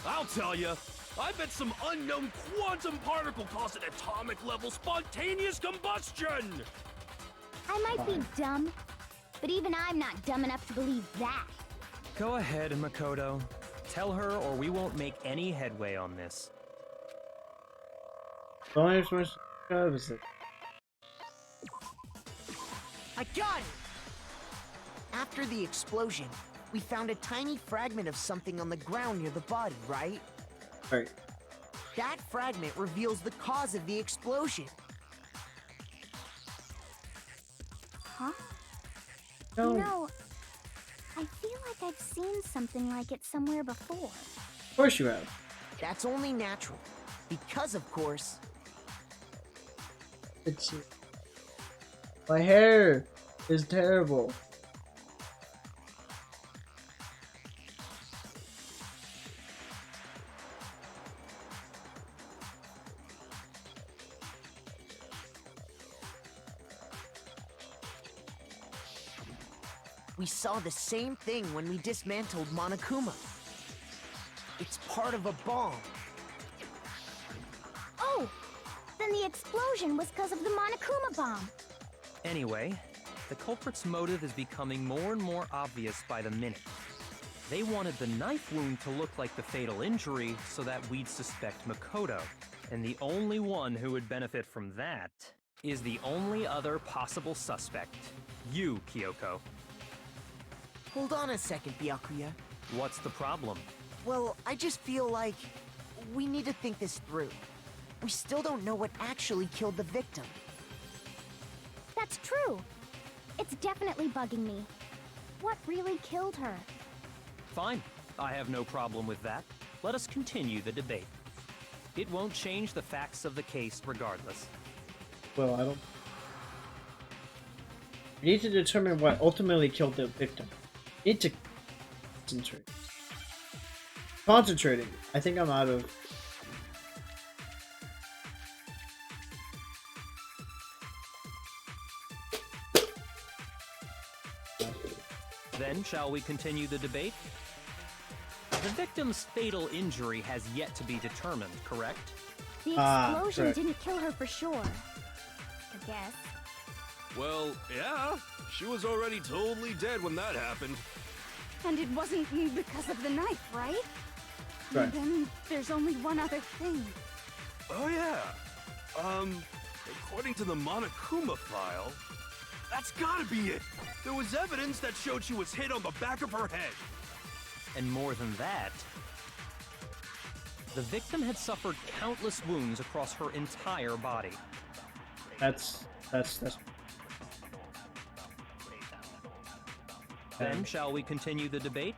I'll tell you. I bet some unknown quantum particle caused an atomic level spontaneous combustion! I might be dumb, but even I'm not dumb enough to believe that. Go ahead, Makoto. Tell her or we won't make any headway on this. Only so much services. I got it! After the explosion, we found a tiny fragment of something on the ground near the body, right? Right. That fragment reveals the cause of the explosion. Huh? No. You know, I feel like I've seen something like it somewhere before. Of course you have. That's only natural. Because, of course, It's my hair is terrible. we saw the same thing when we dismantled Monokuma. It's part of a bomb. Oh! Then the explosion was because of the Monokuma bomb. Anyway, the culprit's motive is becoming more and more obvious by the minute. They wanted the knife wound to look like the fatal injury so that we'd suspect Makoto. And the only one who would benefit from that is the only other possible suspect. You, Kyoko. Hold on a second, Byakuya. What's the problem? Well, I just feel like we need to think this through. We still don't know what actually killed the victim. That's true. It's definitely bugging me. What really killed her? Fine. I have no problem with that. Let us continue the debate. It won't change the facts of the case regardless. Well, I don't. We need to determine what ultimately killed the victim. We need to concentrate. Concentrating. I think I'm out of. Then, shall we continue the debate? The victim's fatal injury has yet to be determined, correct? The explosion correct. didn't kill her for sure. I guess. Well, yeah. She was already totally dead when that happened. And it wasn't because of the knife, right? Right. Then there's only one other thing. Oh, yeah. According to the Monokuma file, that's gotta be it. There was evidence that showed she was hit on the back of her head. And more than that, the victim had suffered countless wounds across her entire body. That's. Then, shall we continue the debate?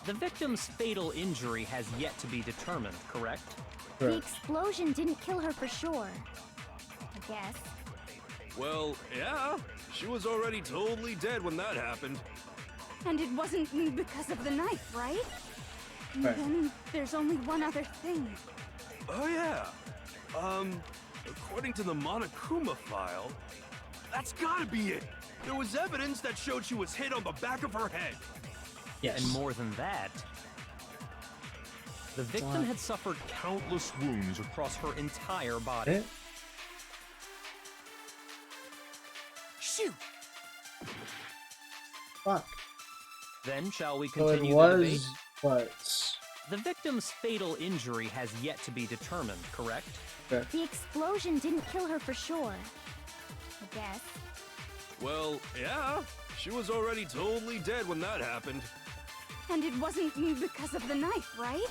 The victim's fatal injury has yet to be determined, correct? The Correct. explosion didn't kill her for sure. I guess. Well, yeah. She was already totally dead when that happened. And it wasn't because of the knife, right? Right. Then there's only one other thing. Oh, yeah. According to the Monokuma file, that's gotta be it. There was evidence that showed she was hit on the back of her head. Yes. And more than that, the victim had suffered countless wounds across her entire body. Eh? Shoot! Fuck. Then, shall we So it continue the debate? was what? The victim's fatal injury has yet to be determined, correct? The explosion didn't kill her for sure. I guess. Well, yeah. She was already totally dead when that happened. And it wasn't because of the knife, right?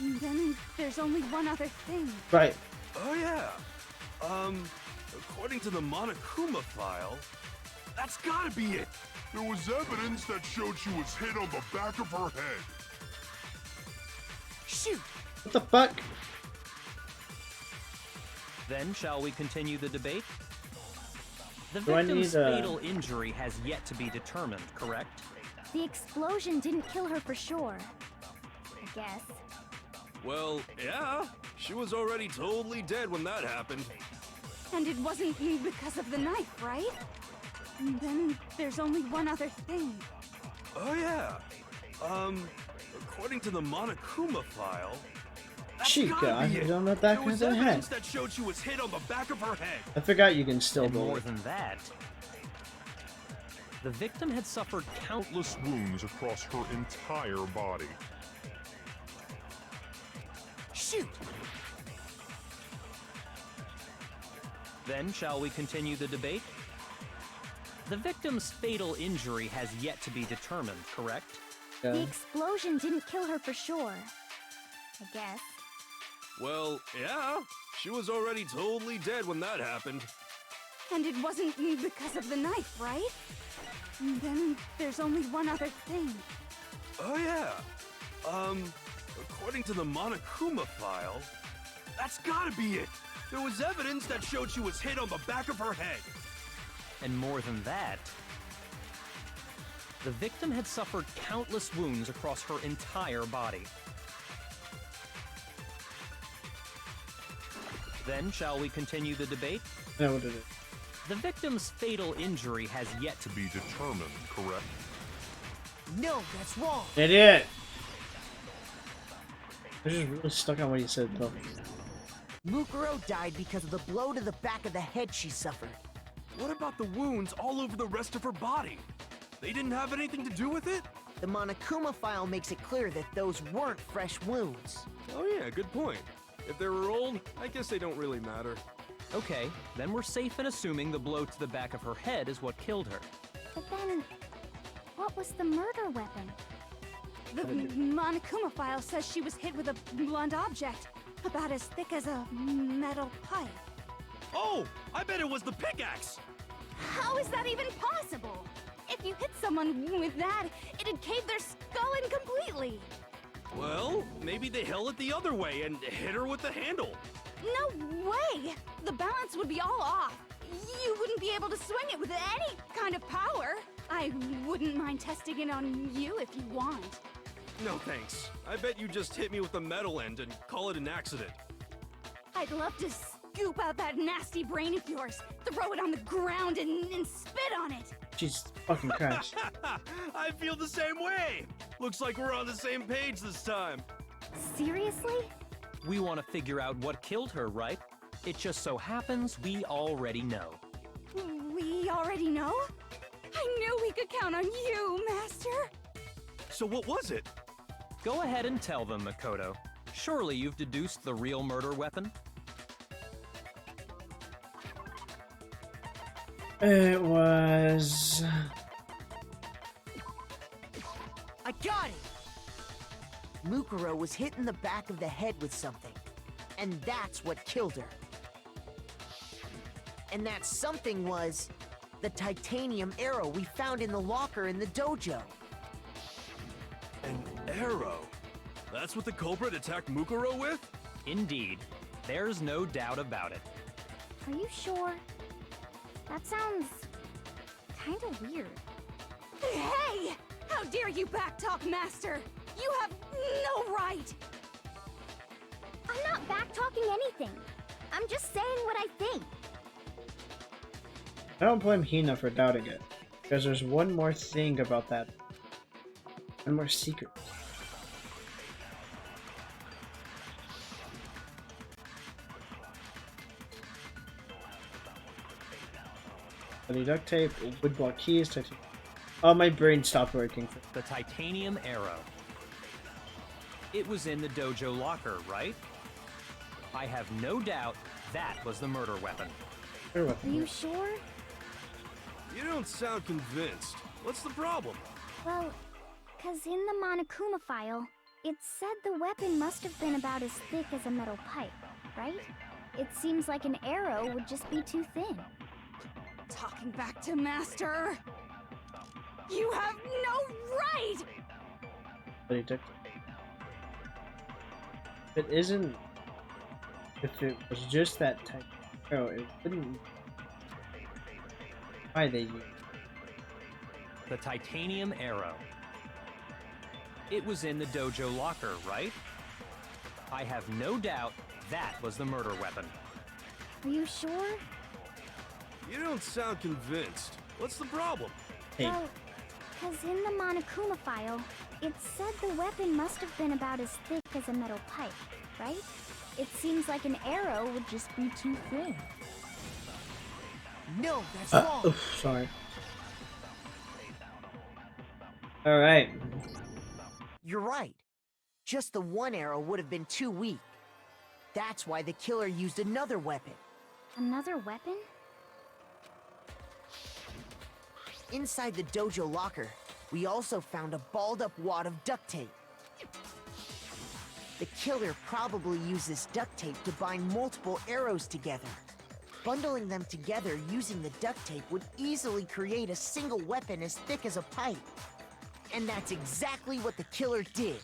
Then there's only one other thing. Right. Oh yeah. According to the Monokuma file, that's gotta be it. There was evidence that showed she was hit on the back of her head. Shoot! What the fuck? Then shall we continue the debate? The Do I victim's need a- fatal injury has yet to be determined, correct? The explosion didn't kill her for sure. I guess. Well, yeah. She was already totally dead when that happened. And it wasn't because of the knife, right? Then there's only one other thing. Oh yeah. According to the Monokuma file, that's She gotta got be hit it. on the back There of was the head. evidence that showed she was hit on the back of her head. I forgot you can still And more bullet. than that, the victim had suffered countless Wounds across her entire body. Shoot! Then shall we continue the debate? The victim's fatal injury has yet to be determined, correct? The Yeah. explosion didn't kill her for sure. I guess. Well, yeah. She was already totally dead when that happened. And it wasn't because of the knife, right? Then there's only one other thing. Oh yeah. According to the Monokuma file, that's gotta be it. There was evidence that showed she was hit on the back of her head. And more than that, the victim had suffered countless wounds across her entire body. Then shall we continue the debate? I know what it is. The victim's fatal injury has yet to To be determined, correct? No, that's wrong. Idiot! I was just really stuck on what you said, though. Mukuro died because of the blow to the back of the head she suffered. What about the wounds all over the rest of her body? They didn't have anything to do with it? The Monokuma file makes it clear that those weren't fresh wounds. Oh yeah, good point. If they were old, I guess they don't really matter. Okay, then we're safe in assuming the blow to the back of her head is what killed her. But then, what was the murder weapon? The Monokuma file says she was hit with a blunt object, about as thick as a metal pipe. Oh, I bet it was the pickaxe! How is that even possible? If you hit someone with that, it'd cave their skull in completely. Well, maybe they held it the other way and hit her with the handle. No way! The balance would be all off. You wouldn't be able to swing it with any kind of power. I wouldn't mind testing it on you if you want. No thanks. I bet you just hit me with the metal end and call it an accident. I'd love to scoop out that nasty brain of yours, throw it on the ground and spit on it. Jesus fucking Christ. I feel the same way. Looks like we're on the same page this time. Seriously? We want to figure out what killed her, right? It just so happens we already know. We already know? I knew we could count on you, Master. So what was it? Go ahead and tell them, Makoto. Surely you've deduced the real murder weapon? It was... I got it! Mukuro was hit in the back of the head with something. And that's what killed her. And that something was the titanium arrow we found in the locker in the dojo. An arrow? That's what the culprit attacked Mukuro with? Indeed. There's no doubt about it. Are you sure? That sounds kinda weird. Hey! How dare you backtalk, Master? You have no right! I'm not backtalking anything. I'm just saying what I think. I don't blame Hina for doubting it, because there's one more thing about that. One more secret. The duct tape, wood block keys, titanium. Oh, my brain stopped working. The titanium arrow. It was in the dojo locker, right? I have no doubt that was the murder weapon. Murder Are weapon. you sure? You don't sound convinced. What's the problem? Well, 'cause in the Monokuma file, it said the weapon must have been about as thick as a metal pipe, right? It seems like an arrow would just be too thin. Talking back to Master! You have no right! But he took it. If it was just that type of arrow, it wouldn't. Why they use The titanium arrow. It was in the dojo locker, right? I have no doubt that was the murder weapon. Are you sure? You don't sound convinced. What's the problem? Hey. Well, 'cause in the Monokuma file, it said the weapon must have been about as thick as a metal pipe, right? It seems like an arrow would just be too thin. No, that's wrong. Oof, sorry. All right. You're right. Just the one arrow would have been too weak. That's why the killer used another weapon. Another weapon? Inside the dojo locker, we also found a balled-up wad of duct tape. The killer probably uses duct tape to bind multiple arrows together. Bundling them together using the duct tape would easily create a single weapon as thick as a pipe. And that's exactly what the killer did.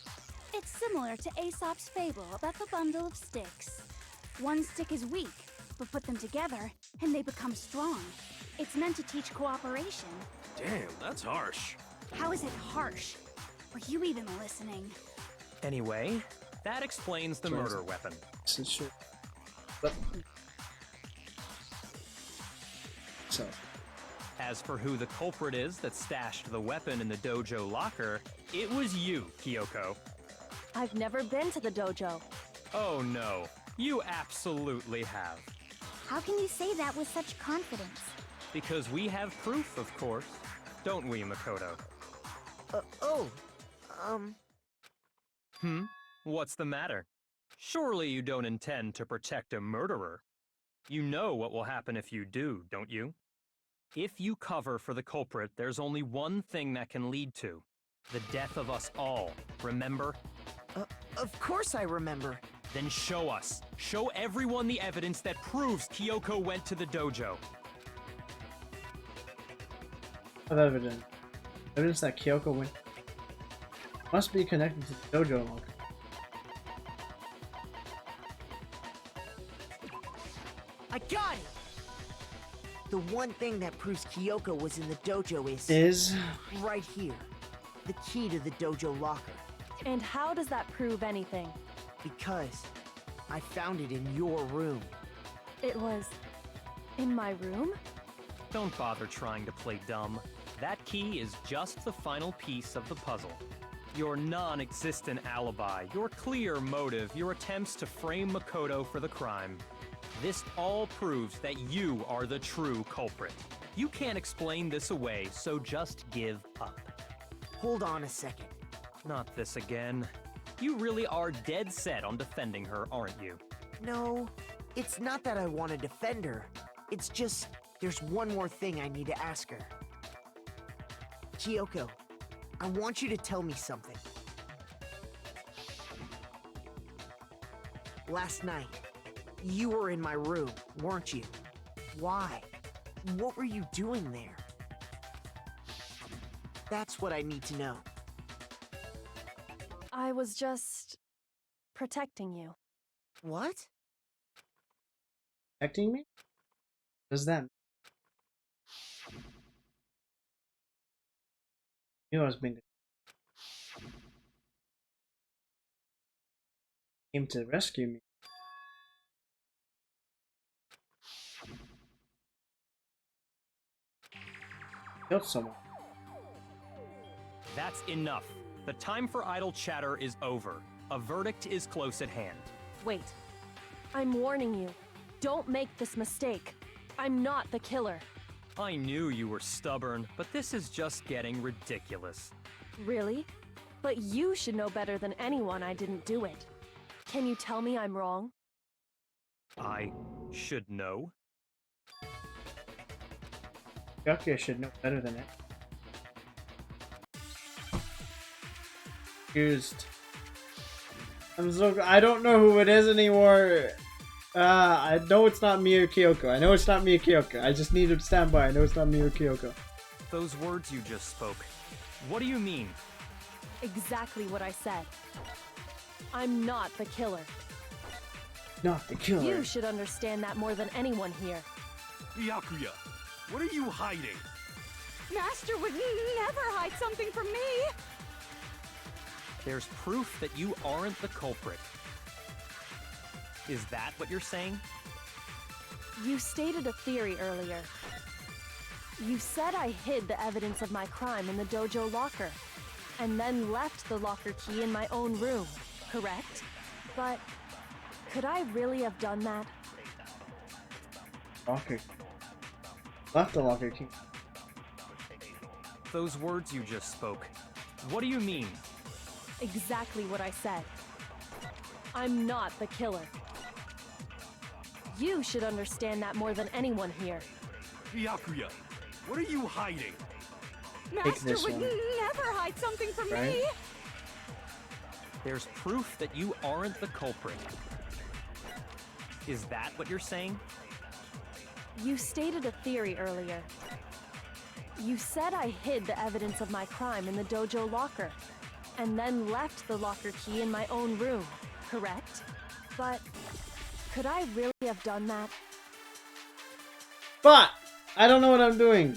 It's similar to Aesop's fable about the bundle of sticks. One stick is weak, but put them together, and they become strong. It's meant to teach cooperation. Damn, that's harsh. How is it harsh? Were you even listening? Anyway, that explains the murder weapon. This is true. But so As for who the culprit is that stashed the weapon in the dojo locker, it was you, Kyoko. I've never been to the dojo. Oh no, you absolutely have. How can you say that with such confidence? Because we have proof, of course. Don't we, Makoto? What's the matter? Surely you don't intend to protect a murderer. You know what will happen if you do, don't you? If you cover for the culprit, there's only one thing that can lead to. The death of us all, remember? Of course I remember. Then show us. Show everyone the evidence that proves Kyoko went to the dojo. what evidence? Evidence that Kyoko went must be connected to the dojo locker. I got it! The one thing that proves Kyoko was in the dojo Is right here. The key to the dojo locker. And how does that prove anything? Because I found it in your room. It was in my room? Don't bother trying to play dumb. That key is just the final piece of the puzzle. Your non-existent alibi, your clear motive, your attempts to frame Makoto for the crime. This all proves that you are the true culprit. You can't explain this away, so just give up. Hold on a second. Not this again. You really are dead set on defending her, aren't you? No, it's not that I want to defend her. It's just, there's one more thing I need to ask her. Kyoko, I want you to tell me something. Last night, you were in my room, weren't you? Why? What were you doing there? That's what I need to know. I was just protecting you. What? protecting me? What does that mean? You was being came to rescue me. Killed someone. That's enough. The time for idle chatter is over. A verdict is close at hand. Wait. I'm warning you. Don't make this mistake. I'm not the killer. I knew you were stubborn, but this is just getting ridiculous. Really? But you should know better than anyone I didn't do it. Can you tell me I'm wrong? I should know? Yakuya should know better than it. Confused. I don't know who it is anymore. I know it's not me or Kyoko. I know it's not me or Kyoko. I just need to stand by. I know it's not me or Kyoko. Those words you just spoke, what do you mean? Exactly what I said. I'm not the killer. Not the killer. You should understand that more than anyone here. Byakuya, what are you hiding? Master would never hide something from me! There's proof that you aren't the culprit. Is that what you're saying? You stated a theory earlier. You said I hid the evidence of my crime in the dojo locker, and then left the locker key in my own room, correct? But could I really have done that? Locker. Left the locker key. Those words you just spoke, what do you mean? Exactly what I said. I'm not the killer. You should understand that more than anyone here. Byakuya, what are you hiding? Master would never hide something from me! There's proof that you aren't the culprit. Is that what you're saying? You stated a theory earlier. You said I hid the evidence of my crime in the dojo locker, and then left the locker key in my own room, correct? But could I really have done that? But I don't know what I'm doing.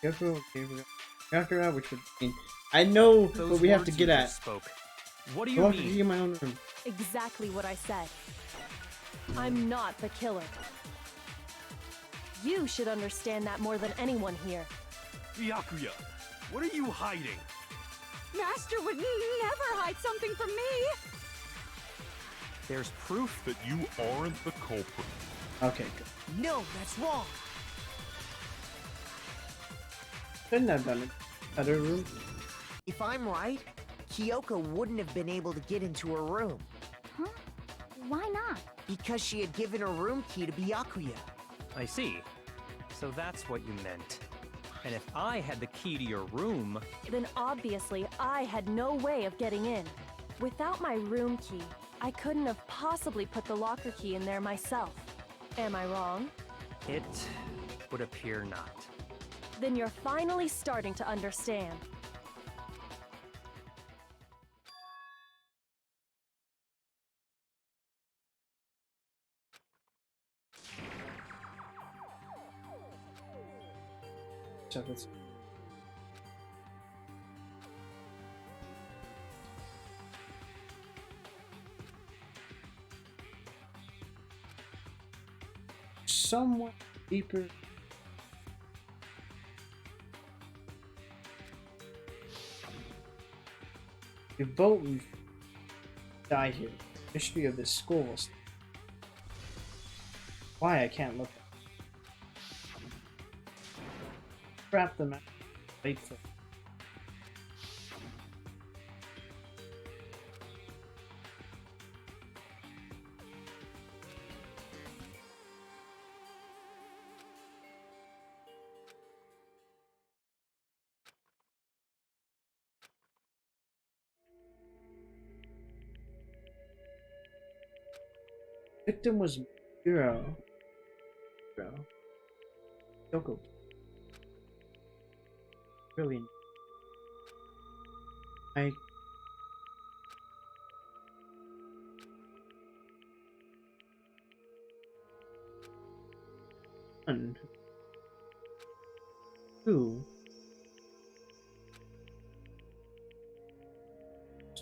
Yakura, which would mean I know Those what we have to words get you at. just spoke, what do you Locker key mean? in my own room. Exactly what I said. I'm not the killer. You should understand that more than anyone here. Byakuya, what are you hiding? Master would never hide something from me! There's proof That you aren't the culprit. Okay, good. No, that's wrong. Couldn't have done it. Other room. If I'm right, Kyoko wouldn't have been able to get into her room Huh? Why not? because she had given her room key to Byakuya. I see. So that's what you meant. And if I had the key to your room, Then obviously I had no way of getting in. Without my room key, I couldn't have possibly put the locker key in there myself. Am I wrong? it would appear not. Then you're finally starting to understand. So let's- Somewhat deeper. You vote and die here. History of this school will why I can't look at. Trap them out. Wait for. Victim was Hero. Yoko. Brilliant. I one who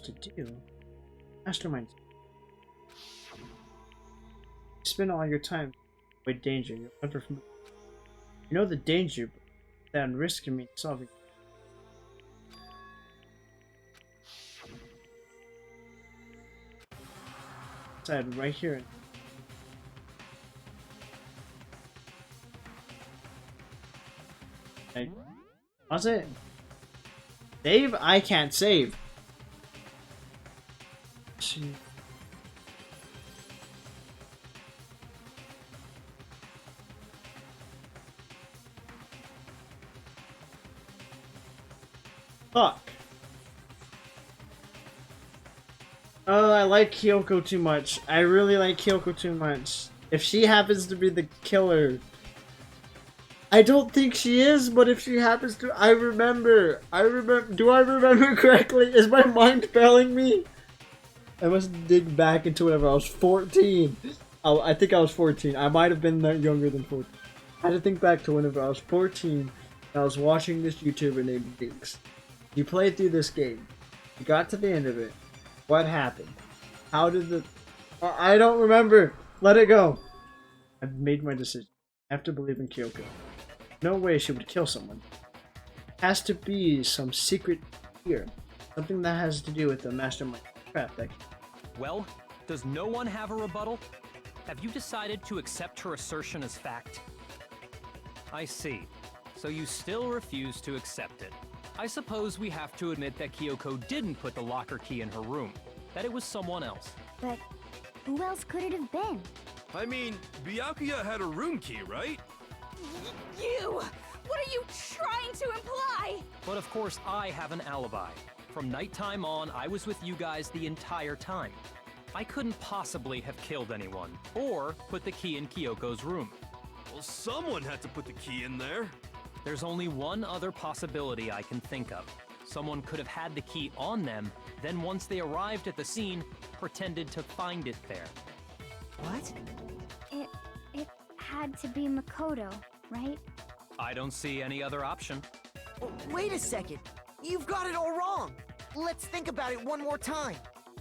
to do masterminds. Spend all your time with danger. You'll never from. You know the danger, but that risk can mean solving. Side right here. Okay. What's it? Save? I can't save. Gee. Fuck. Oh, I like Kyoko too much. I really like Kyoko too much. If she happens to be the killer... I don't think she is, but if she happens to... I remember. Do I remember correctly? Is my mind failing me? I must dig back into whenever I was 14. I think I was 14. I might have been younger than 14. I had to think back to whenever I was 14 and I was watching this YouTuber named Dinks. You played through this game. You got to the end of it. What happened? How did the... I don't remember. Let it go. I've made my decision. I have to believe in Kyoko. No way she would kill someone. Has to be some secret here. Something that has to do with the mastermind trap that... Well, does no one have a rebuttal? Have you decided to accept her assertion as fact? I see. So you still refuse to accept it. I suppose we have to admit that Kyoko didn't put the locker key in her room. That it was someone else. But who else could it have been? I mean, Byakuya had a room key, right? You! What are you trying to imply? But of course I have an alibi. From nighttime on, I was with you guys the entire time. I couldn't possibly have killed anyone, or put the key in Kyoko's room. Well, someone had to put the key in there. There's only one other possibility I can think of. Someone could have had the key on them, then once they arrived at the scene, pretended to find it there. What? It had to be Makoto, right? I don't see any other option. Oh, wait a second. You've got it all wrong. Let's think about it one more time.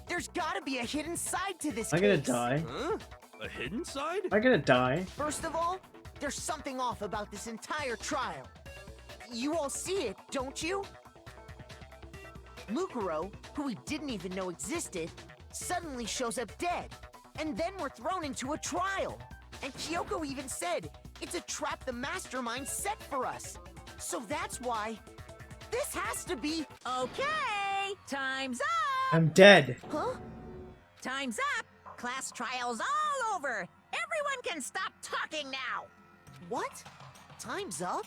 There's gotta be a hidden side to this I'm gonna case. die. Huh? A hidden side? I'm gonna die. First of all, there's something off about this entire trial. You all see it, don't you? Mukuro, who we didn't even know existed, suddenly shows up dead. And then we're thrown into a trial. And Kyoko even said, it's a trap the mastermind set for us. So that's why this has to be... Okay, time's up! I'm dead. Huh? Time's up! Class trial's all over! Everyone can stop talking now! What? Time's up?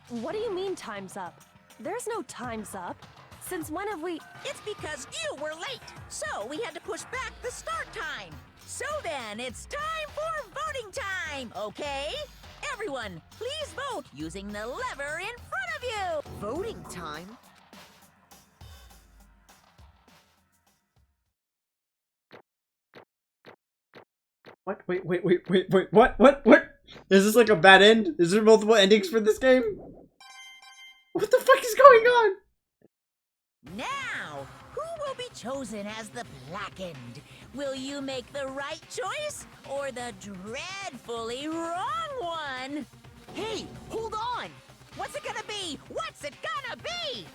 What do you mean time's up? There's no time's up. Since when have we... It's because you were late, so we had to push back the start time. So then, it's time for voting time, okay? Everyone, please vote using the lever in front of you! Voting time? What? Wait. What? Is this like a bad end? Is there multiple endings for this game? What the fuck is going on? Now, who will be chosen as the blackened? Will you make the right choice or the dreadfully wrong one? Hey, hold on! What's it gonna be? What's it gonna be?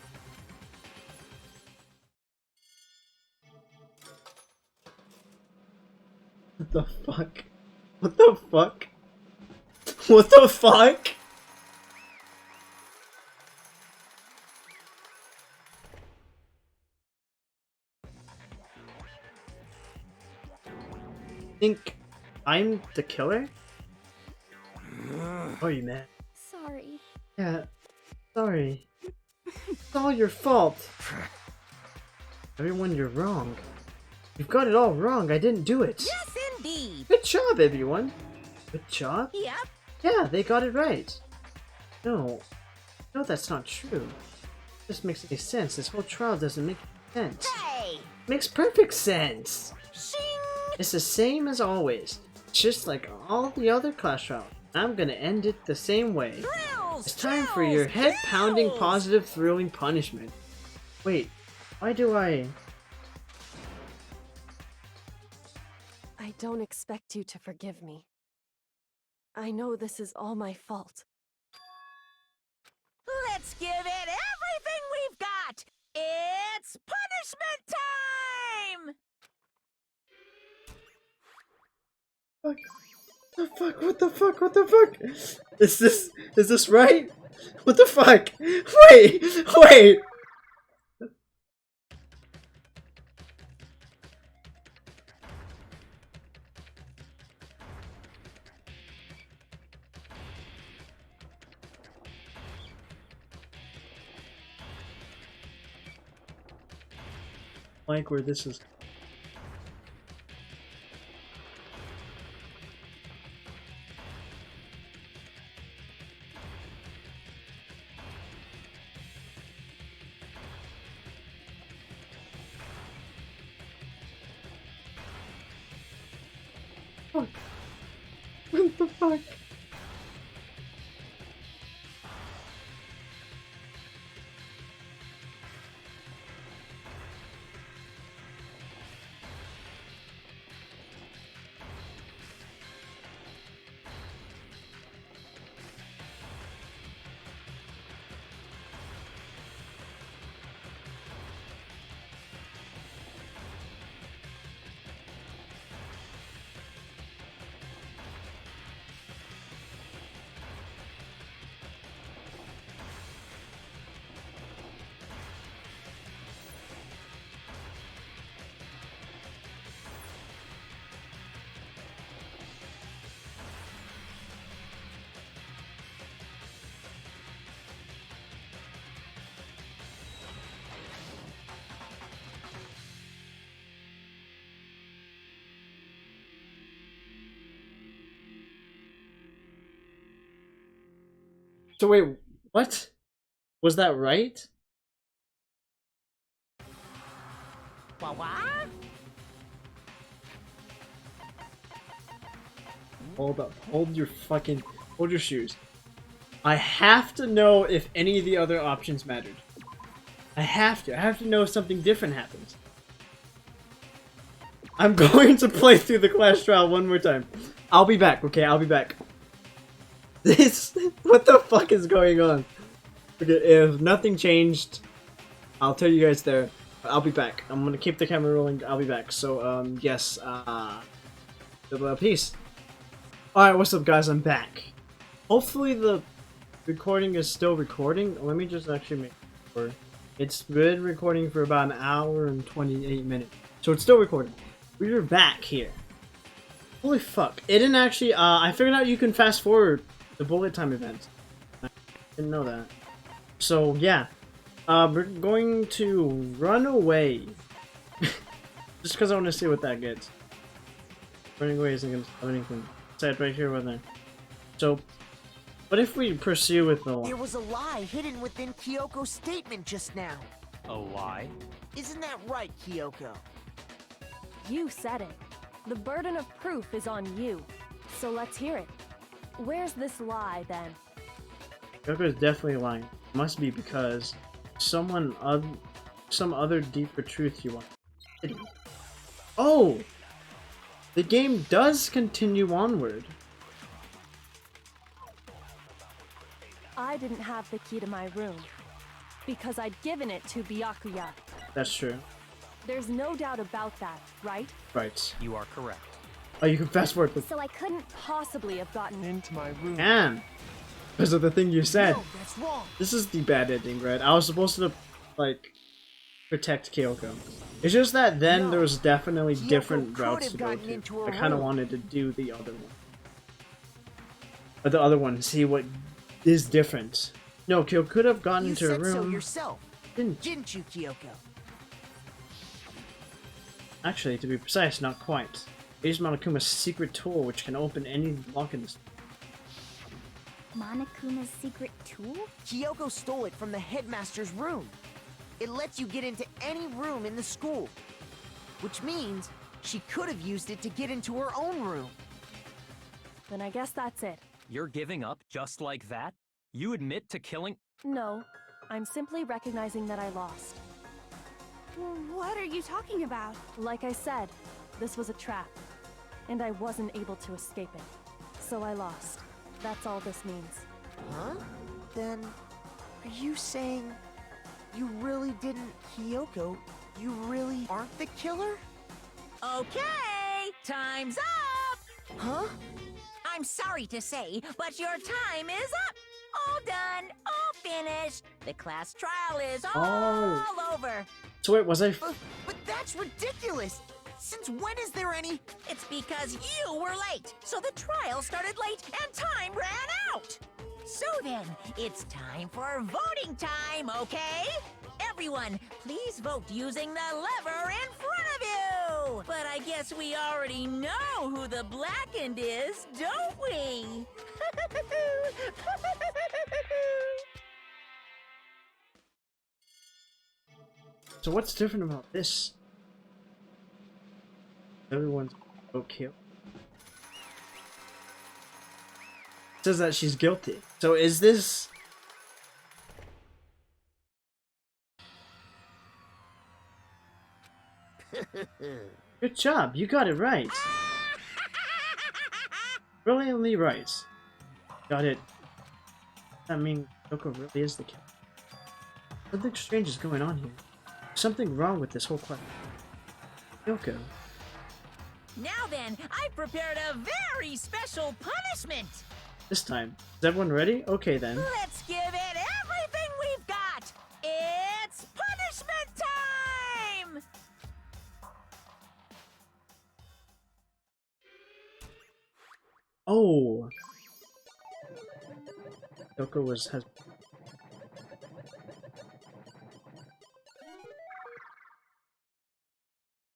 What the fuck? What the fuck? What the fuck? Think I'm the killer? Oh, you man. Sorry. Yeah, sorry. It's all your fault. Everyone, you're wrong. You've got it all wrong. I didn't do it. Yes, indeed. Good job, everyone. Good job? Yep. Yeah, they got it right. No, that's not true. This makes any sense. This whole trial doesn't make sense. Hey! Makes perfect sense. Shing! It's the same as always. Just like all the other class trials. I'm gonna end it the same way. Thrills! It's time for your head-pounding, thrills! positive, thrilling punishment. Wait, why do I... I don't expect you to forgive me. I know this is all my fault. Let's give it everything we've got! It's punishment time! What the fuck? Is this right? What the fuck? Wait! like where this is. Fuck. What the fuck? So wait, what? Was that right? Hold up. Hold your shoes. I have to know if any of the other options mattered. I have to know if something different happens. I'm going to play through the Clash trial one more time. I'll be back, okay? I'll be back. What the fuck is going on? Okay, if nothing changed, I'll tell you guys there. I'll be back. I'm gonna keep the camera rolling. I'll be back. So, yes, peace. Alright, what's up, guys? I'm back. Hopefully the recording is still recording. Let me just actually make sure. It's been recording for about an hour and 28 minutes. So it's still recording. We're back here. Holy fuck. It didn't actually, I figured out you can fast forward the bullet time event. I didn't know that. So, yeah. We're going to run away. Just because I want to see what that gets. Running away isn't going to have anything. Said right here, right there. So, what if we pursue with the lie? There was a lie hidden within Kyoko's statement just now. A lie? Isn't that right, Kyoko? You said it. The burden of proof is on you. So let's hear it. Where's this lie, then? Kyoko is definitely lying. Must be because some other deeper truth you want. Oh! The game does continue onward. I didn't have the key to my room because I'd given it to Byakuya. That's true. There's no doubt about that, right? Right. You are correct. Oh, you can fast forward. So I couldn't possibly have gotten into my room. Can. Because of the thing you said. No, that's wrong. This is the bad ending, right? I was supposed to, like, protect Kyoko. It's just that then there was definitely Kyoko different could routes have to go gotten to. into her I kind of room. wanted to do the other one. But the other one, see what is different. No, Kyoko could have gotten You into her said so room. yourself, Didn't. didn't you, Kyoko? Actually, to be precise, not quite. I used Monokuma's secret tool, which can open any lock in this. Monokuma's secret tool? Kyoko stole it from the headmaster's room. It lets you get into any room in the school. Which means she could have used it to get into her own room. Then I guess that's it. You're giving up just like that? You admit to killing— No, I'm simply recognizing that I lost. What are you talking about? Like I said, this was a trap, and I wasn't able to escape it. So I lost. That's all this means. Huh? Then, are you saying you really didn't, Kyoko? You really aren't the killer? Okay, time's up! Huh? I'm sorry to say, but your time is up! All done, all finished. The class trial is all over. So wait, was I? But that's ridiculous! Since when is there any— It's because you were late, so the trial started late and time ran out. So then, it's time for voting time, okay? everyone, please vote using the lever in front of you! But I guess we already know who the blackened is, don't we? So what's different about this? Everyone's okay. It says that she's guilty. So is this... Good job, you got it right. Brilliantly right. Got it. I mean, Kyoko really is the killer. Something strange is going on here. There's something wrong with this whole quest. Kyoko. Now then, I've prepared a very special punishment! This time. Is everyone ready? Okay then. Let's give it everything we've got! It's punishment time! Oh! Kyoko has...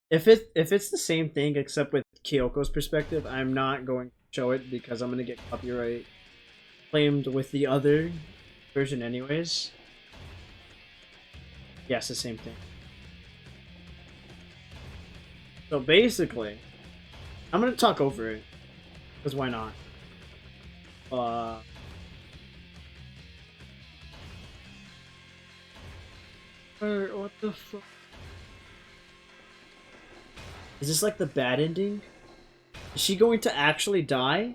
If it's the same thing except with Kyoko's perspective, I'm not going to show it because I'm going to get copyright claimed with the other version anyways. Yes, the same thing. So basically, I'm going to talk over it. Because why not? What the fuck? Is this like the bad ending? Is she going to actually die?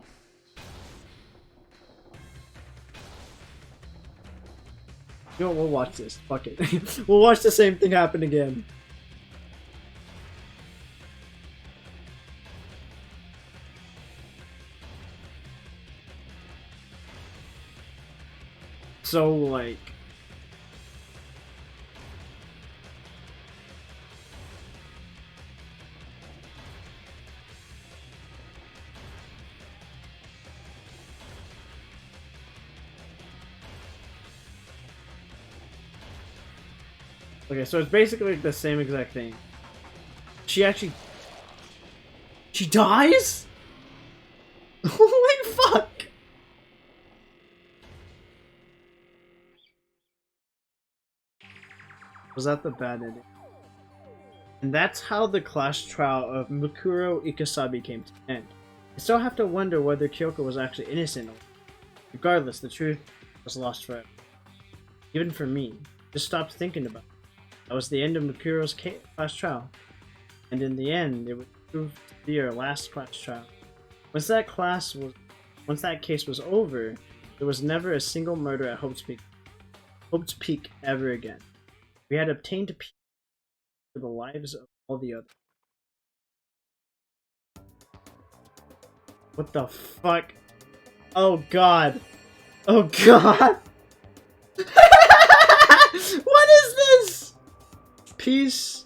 You know, we'll watch this. Fuck it. We'll watch the same thing happen again. So, like... Okay, so it's basically the same exact thing. She actually... She dies?! Holy fuck! Was that the bad ending? And that's how the class trial of Mukuro Ikasabi came to end. I still have to wonder whether Kyoko was actually innocent. Regardless, the truth was lost forever. Even for me. Just stopped thinking about it. That was the end of Mukuro's class trial. And in the end, it would prove to be our last class trial. Once that case was over, there was never a single murder at Hope's Peak ever again. We had obtained peace for the lives of all the others. What the fuck? Oh god! Oh god! What is this? Peace,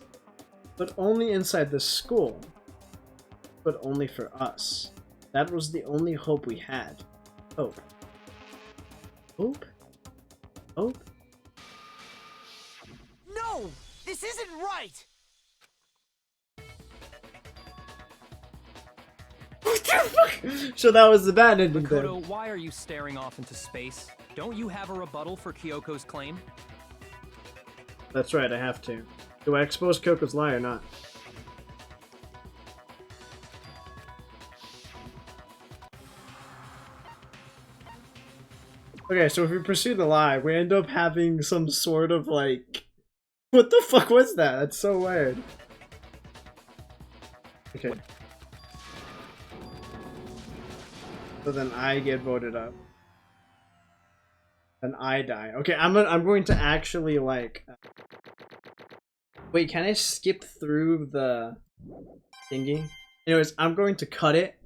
but only inside the school. But only for us. That was the only hope we had. Hope. Hope? Hope? No! This isn't right! What the fuck? So that was the bad ending then. Makoto, why are you staring off into space? Don't you have a rebuttal for Kyoko's claim? That's right, I have to. Do I expose Kyoko's lie or not? Okay, so if we pursue the lie, we end up having some sort of like... What the fuck was that? That's so weird. Okay. So then I get voted up. Then I die. Okay, I'm going to actually like... Wait, can I skip through the thingy? Anyways, I'm going to cut it.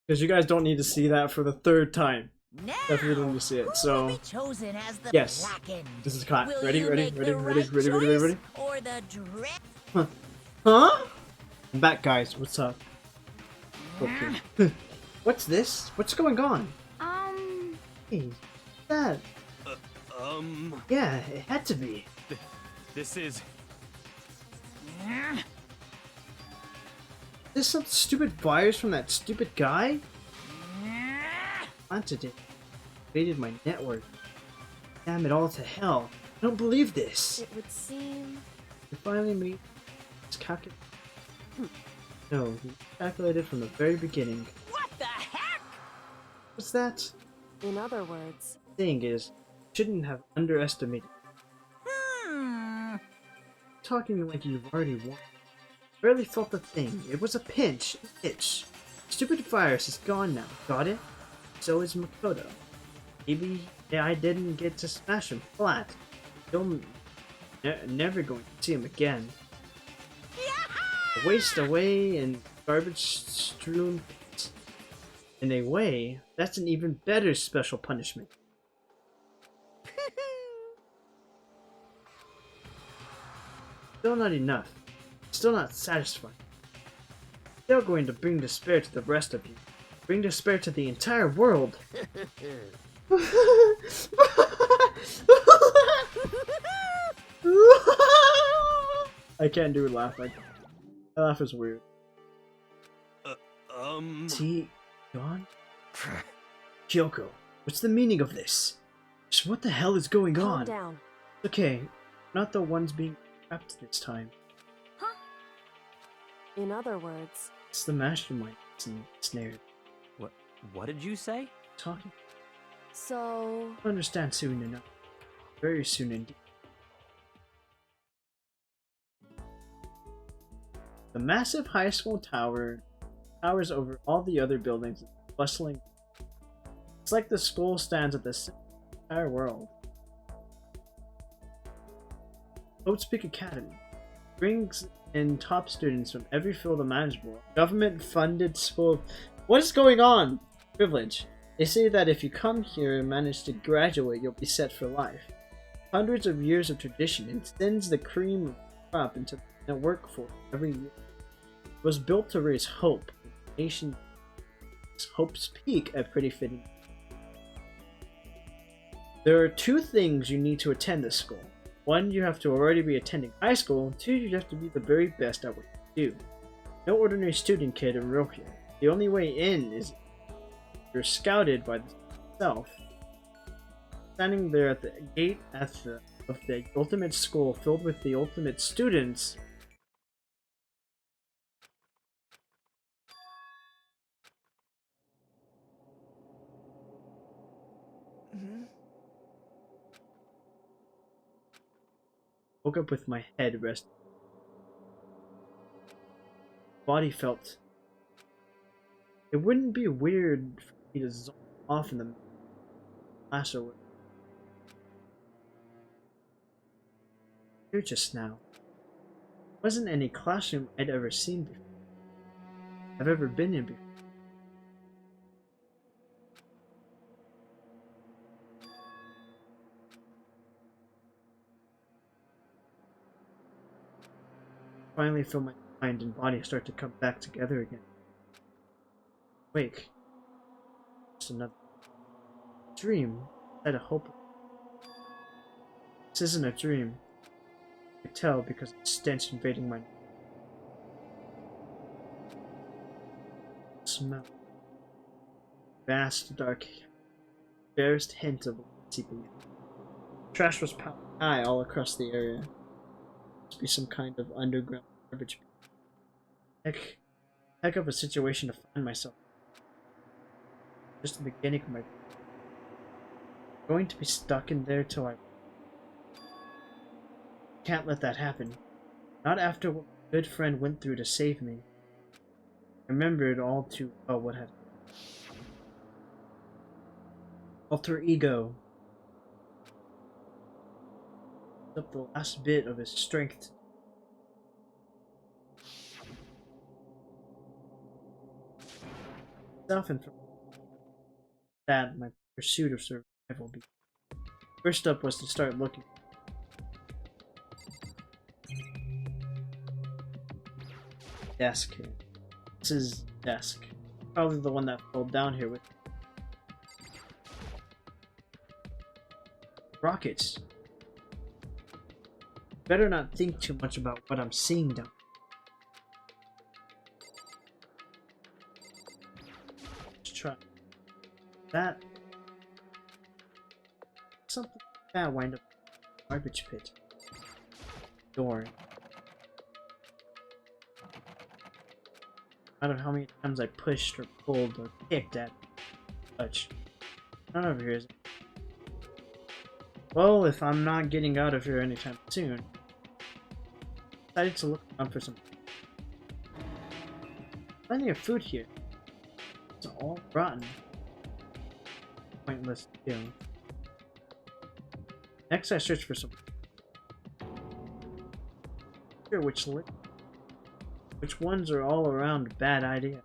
Because you guys don't need to see that for the third time. Now, Definitely don't need to see it, so... Who will be chosen as the Yes. blackened? This is cut. Will Ready, you ready, make ready, the ready, right ready, ready, ready, ready? choice or the dread? Huh? I'm back, guys. What's up? Okay. What's this? What's going on? Hey, that. Yeah, it had to be. This is... This some stupid virus from that stupid guy? Planted it. Invaded my network. Damn it all to hell. I don't believe this. It would seem... You finally made this calculation. No, he calculated from the very beginning. What the heck? What's that? In other words, The thing is, shouldn't have underestimated. Talking like you've already won. Barely felt the thing. It was a pinch. An itch. Stupid virus is gone now. Got it? So is Makoto. Maybe I didn't get to smash him flat. You'll never going to see him again. Waste away in garbage-strewn pits. In a way, that's an even better special punishment. Still not enough. Still not satisfied. Still going to bring despair to the rest of you. Bring despair to the entire world. I can't do a laugh. That laugh is weird. Is he gone? Kyoko, what's the meaning of this? Just what the hell is going calm on? down. Okay, not the ones being trapped this time. In other words, It's the mastermind snared. What did you say? Talking. so... I'll understand soon enough. Very soon indeed. The massive high school tower towers over all the other buildings, bustling. It's like the school stands at the center of the entire world. Oats Peak Academy brings in top students from every field imaginable. Government-funded school. What is going on? Privilege. They say that if you come here and manage to graduate, you'll be set for life. Hundreds of years of tradition extends the cream of the crop into the workforce every year. It was built to raise hope. The nation's Hope's Peak, a pretty fitting. There are two things you need to attend this school. One, you have to already be attending high school. Two, you have to be the very best at what you do. No ordinary student can enroll here. The only way in is you're scouted by the self. Standing there at the gate of the ultimate school filled with the ultimate students. Woke up with my head resting. Body felt. It wouldn't be weird for me to zone off in the class or what. Here just now. Wasn't any classroom I'd ever seen before. I've ever been in before. Finally feel my mind and body start to come back together again. Wake. Just another dream. I had a hope. This isn't a dream. I can tell because of the stench invading my smell. Vast, dark, barest hint of seeping in. Trash was piled high all across the area. Must be some kind of underground garbage. Heck of a situation to find myself. Just the beginning of my. I'm going to be stuck in there till I. Can't let that happen. Not after what my good friend went through to save me. I remembered all too well what had. Alter ego. Up the last bit of his strength. Self and that my pursuit of survival began. First up was to start looking. Desk. This is desk. Probably the one that fell down here with rockets. Better not think too much about what I'm seeing down. Let's try that. Something like that wind up in the garbage pit. Door. I don't know how many times I pushed or pulled or kicked at touch. None over here is it? Well, if I'm not getting out of here anytime soon, I decided to look around for some. Plenty of food here. It's all rotten. Pointless kill. Next, I search for some. Sure, which ones are all around bad idea.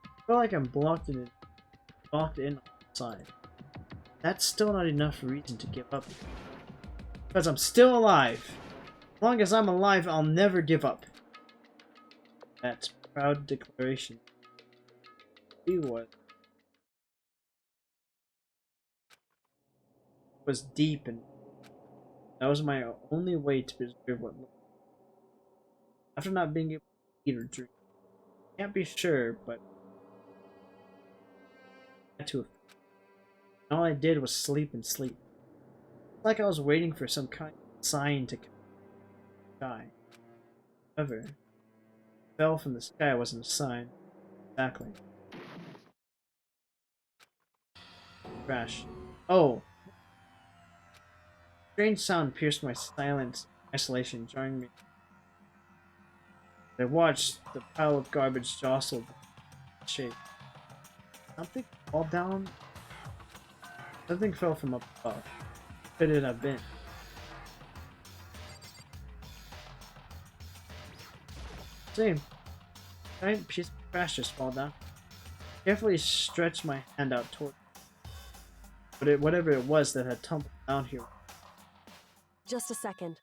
I feel like I'm blocked in on the side. That's still not enough reason to give up. Because I'm still alive. As long as I'm alive, I'll never give up. That's proud declaration. He was deep, and that was my only way to preserve what lived. After not being able to eat or drink, can't be sure, but I had to. All I did was sleep and sleep. It's like I was waiting for some kind of sign to die. However, fell from the sky wasn't a sign. Exactly. Crash. Oh! Strange sound pierced my silent isolation, jarring me. I watched the pile of garbage jostle shape. Something fall down? Something fell from above. Could it have been? Same. Giant piece of trash just fall down. Carefully stretched my hand out toward it. Whatever it was that had tumbled down here. Just a second.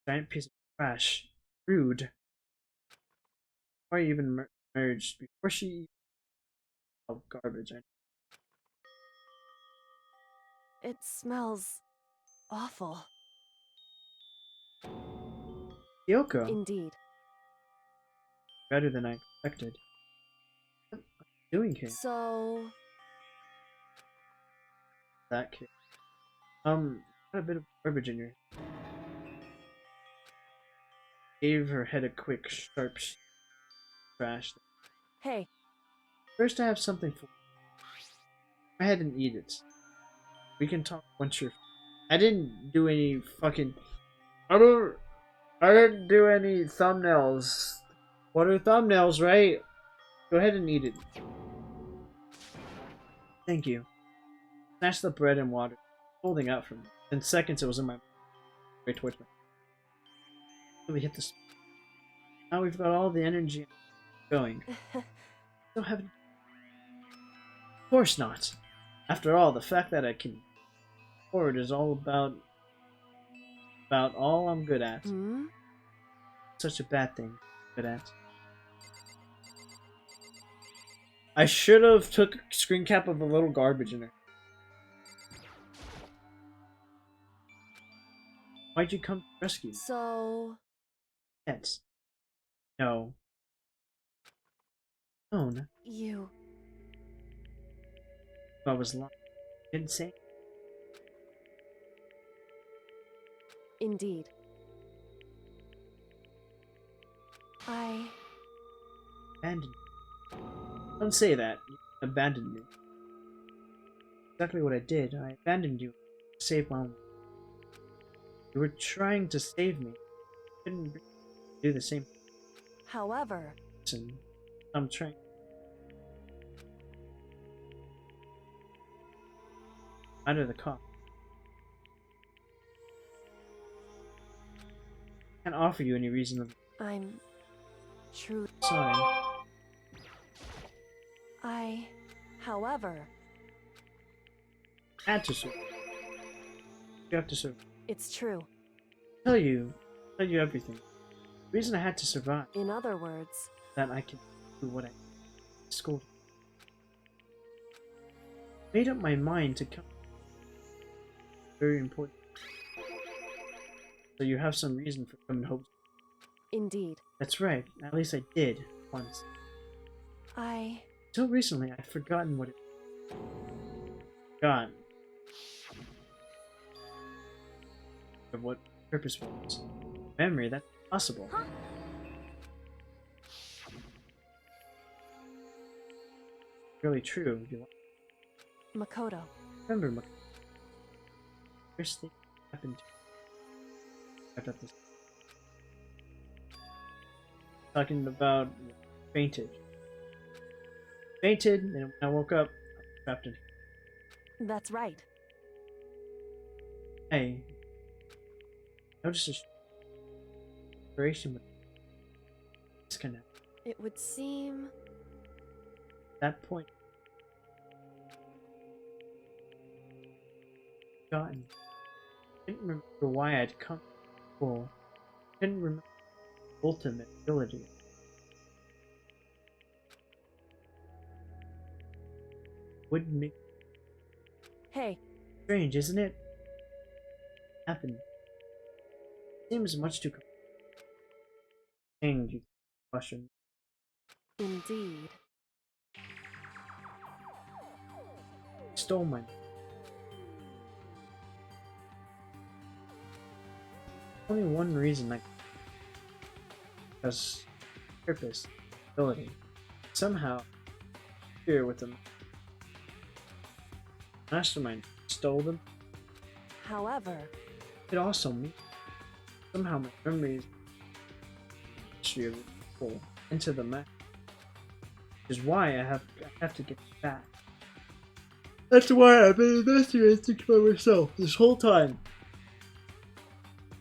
Giant piece of trash. Rude. Before I even merged, before she of garbage. It smells awful. Yoko. Indeed. Better than I expected. What are you doing here? So... That kid. Got a bit of garbage in your head. Gave her head a quick, sharp trash. Hey. First I have something for you. Go ahead and eat it. We can talk once you're... I didn't do any fucking... I didn't do any thumbnails. What are thumbnails, right? Go ahead and eat it. Thank you. Snatched the bread and water, holding out from me. In seconds it was in my mouth. Right towards me. We hit this. Now we've got all the energy going. Don't have any... Of course not. After all, the fact that I can forward is all about all I'm good at. Hmm? Such a bad thing. Good at. I should have took a screen cap of a little garbage in there. Why'd you come to rescue me? So... Yes. No. No. You... I was lying. Didn't say. Indeed. I... Abandoned you. Don't say that. You abandoned me. Exactly what I did. I abandoned you to save my own. You were trying to save me. I couldn't do the same. However... Listen, I'm trying. Out of the cop. Can't offer you any reason of... I'm... true. Sorry. However... Had to survive. You have to survive. It's true. Tell you everything. The reason I had to survive. In other words... That I can do what I school. Made up my mind to come. Very important. So you have some reason for coming home. Indeed. That's right. At least I did once. Until recently, I'd forgotten what it was. Forgotten. Of what purpose was. Memory, that's possible. Huh? Really true. You Makoto. remember Makoto? First thing that happened to me. I got this. Talking about fainted. Fainted, and when I woke up, I was trapped in. That's right. I noticed a separation with disconnect. It would seem... At that point, forgotten. Didn't remember why I'd come to school. Didn't remember the ultimate ability. Wouldn't make Hey, strange, isn't it? Happened. Seems much too change. Question. indeed. Stole my. Only one reason, like, because purpose, ability, somehow, here with them. Mastermind stole them. However, It also means somehow my memories history of it pull into the map. Which is why I have to get it back. That's why I've been investigating for myself this whole time.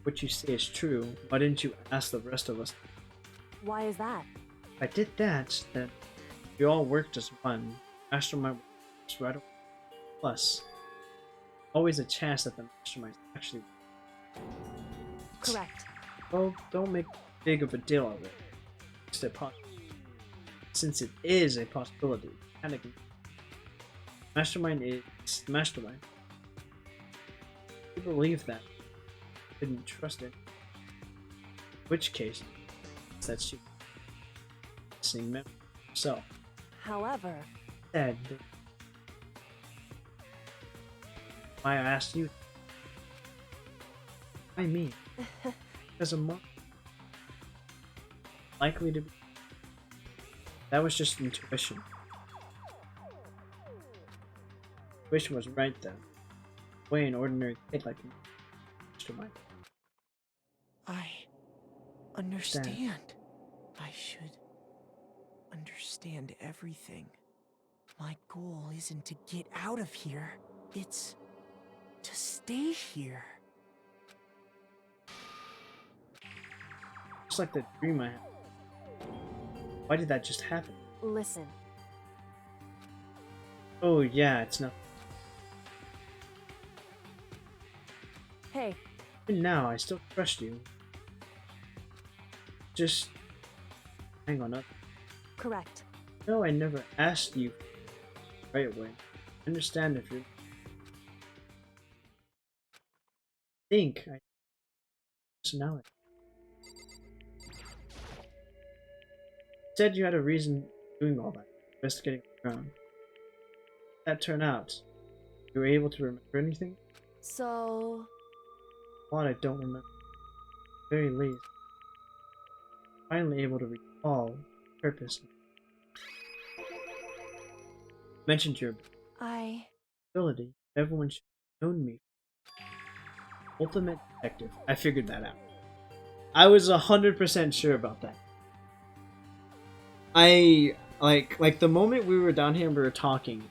What you say is true. Why didn't you ask the rest of us? why is that? If I did that, then we all worked as one. Mastermind was right away. Plus, always a chance that the mastermind actually. Correct. Well, don't make big of a deal of it. It's a since it is a possibility. Panic. Mastermind is mastermind. If you believe that, couldn't trust it. In which case, that's you. Seeing memory yourself. However, Said. Why I asked you? Why me? As a monk. Likely to be. That was just intuition. Intuition was right then. Way an ordinary kid like me. Mastermind. I understand. I should understand everything. My goal isn't to get out of here. It's to stay here. Just like the dream I had. Why did that just happen? listen. Oh yeah, it's nothing. Hey, Even now, I still trust you. Just hang on up. correct. No, I never asked you right away. I understand if you think I personality. Said you had a reason doing all that, investigating around. That turned out. You were able to remember anything? So, A lot I don't remember. At the very least. Finally able to recall purpose. Mentioned your ability. Everyone should have known me. Ultimate detective. I figured that out. I was 100% sure about that. I like the moment we were down here and we were talking,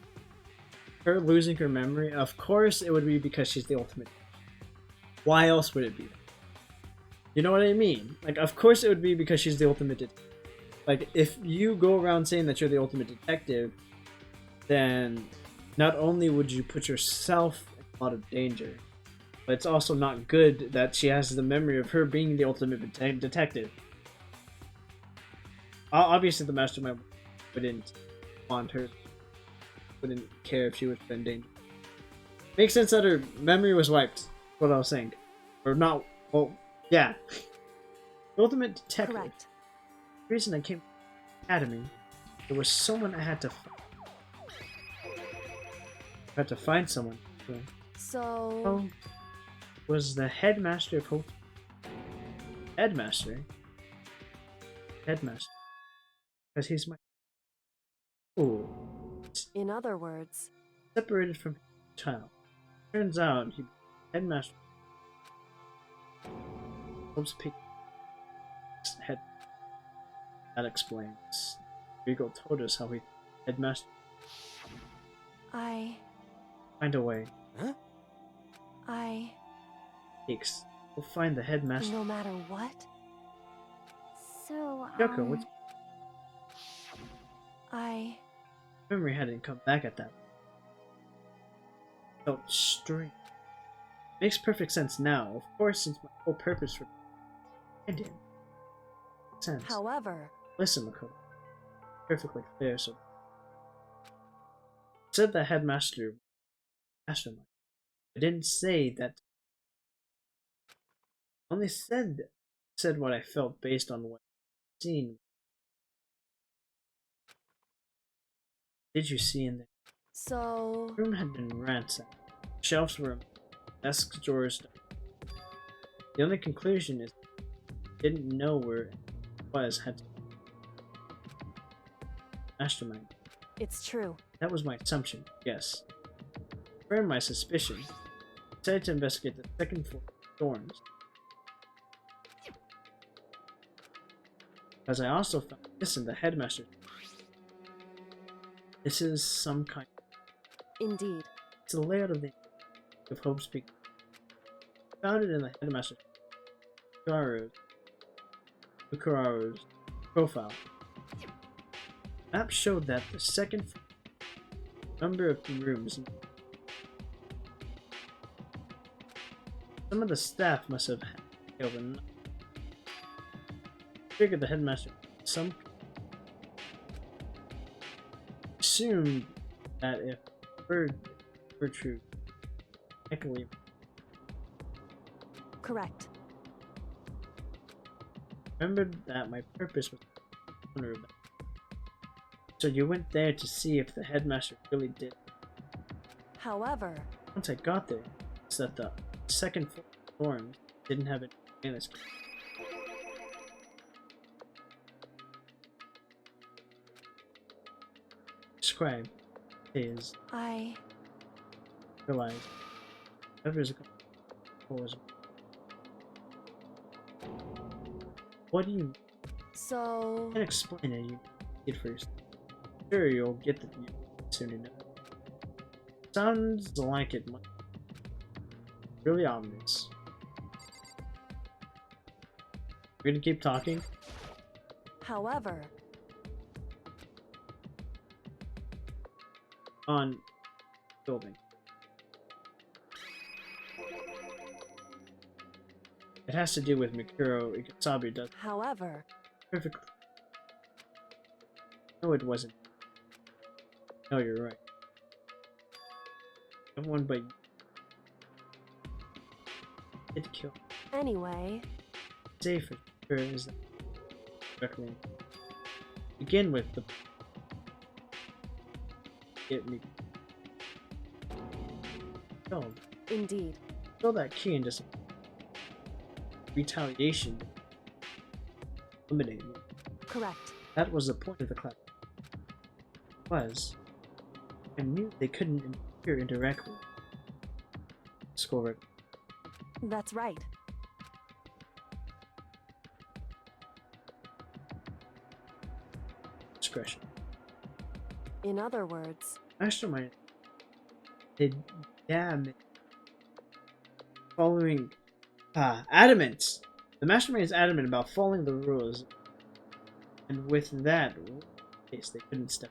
her losing her memory, of course it would be because she's the ultimate. Why else would it be? You know what I mean? Like, of course it would be because she's the ultimate detective. Like, if you go around saying that you're the ultimate detective, then not only would you put yourself in a lot of danger, but it's also not good that she has the memory of her being the ultimate detective. Obviously, the mastermind wouldn't want her, wouldn't care if she was in danger. Makes sense that her memory was wiped. What I was saying, or not. Well, Yeah. The ultimate detective. Correct. The reason I came to the academy, there was someone I had to find someone. So... Oh, was the headmaster of Hope. Headmaster? Headmaster. Because he's my... Oh. In other words, Separated from his child. Turns out he headmaster. Hope's Peak. Head. That explains. Rigo told us how he headmaster. Find a way. Huh? Takes. We'll find the headmaster. No matter what, So, Yoko, what's I... memory hadn't come back at that. Felt strange. Makes perfect sense now, of course, since my whole purpose for ended. Makes sense. However, Listen, Makoto. Perfectly clear, so said the headmaster mastermind. I didn't say that. Only said what I felt based on what I'd seen. Did you see in there? so... The room had been ransacked. Shelves were desks, drawers. The only conclusion is I didn't know where it was. Had to mastermind. It's true. That was my assumption. Yes. To confirm my suspicion, I decided to investigate the second floor dorms. Because I also found this in the headmaster. This is some kind. Indeed. It's the layout of Hope's Peak. Found it in the headmaster Ukuraru's profile. Map showed that the second number of rooms. Some of the staff must have had overnight. Figured the headmaster some assumed that if word were true, likely Correct. remembered that my purpose was honorable. So you went there to see if the headmaster really did. However, Once I got there, it's that the second floor dorms didn't have any manuscript. Scribe is I... realized whoever's was. What do you So... can't explain it? You get for yourself. Sure, you'll get the view soon enough. Sounds like it might be really ominous. We're gonna keep talking. However, On building. It has to do with Mikuro Ikasabi, does however, perfectly. No, it wasn't. No, you're right. No one but you did kill. anyway, Safe for sure is that directly. Begin with the get me killed. indeed. Kill that key and just retaliation. Eliminate me. Correct. That was the point of the class. I knew they couldn't interfere indirectly. Score it. That's right. Discretion. In other words, Mastermind. They damn it. Following adamant. The mastermind is adamant about following the rules. And with that case they couldn't step.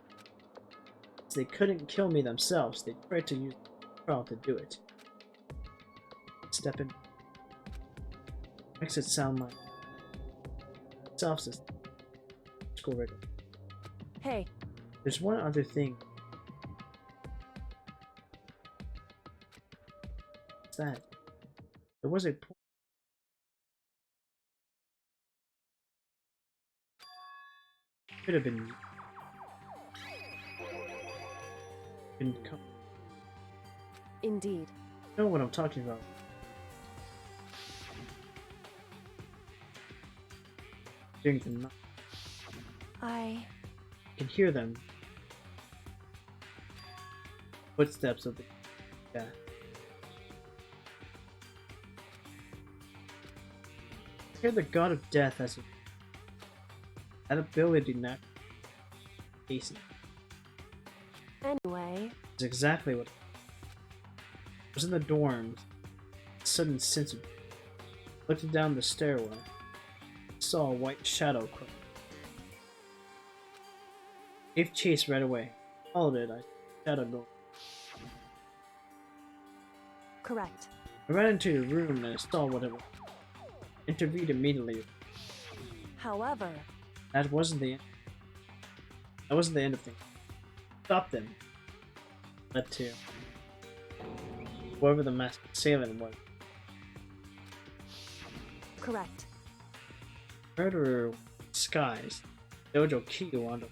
They couldn't kill me themselves. They tried to use the trial to do it. Step in. Makes it sound like self-system. School record. hey, There's one other thing. What's that? There was a point Could have been. Indeed. You know what I'm talking about. During the night. I can hear them. Footsteps of the death. I hear the god of death as that ability not facing. Anyway. It's exactly what I was in the dorms. A sudden sense of looked down the stairway. Saw a white shadow cross. Gave chase right away. Followed it, I shadow go. Correct. I ran into the room and I saw what it was. Intervened immediately. However, That wasn't the end of things. Stopped them. Led to whoever the masked assailant was. correct. Murderer disguised. Dojo Kyo on them.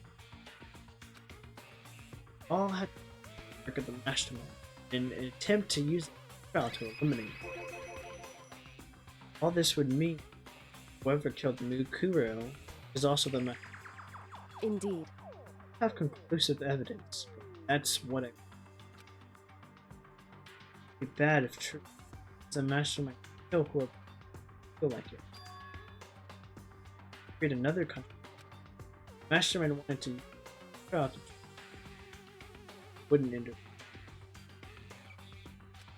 All had to work at the mastermind in an attempt to use the trial to eliminate him. All this would mean whoever killed Mukuro is also the master. Indeed. I have conclusive evidence. That's what it would be bad if true. The mastermind kill whoever feel like it. Create another country. Mastermind wanted to trial to wouldn't interfere.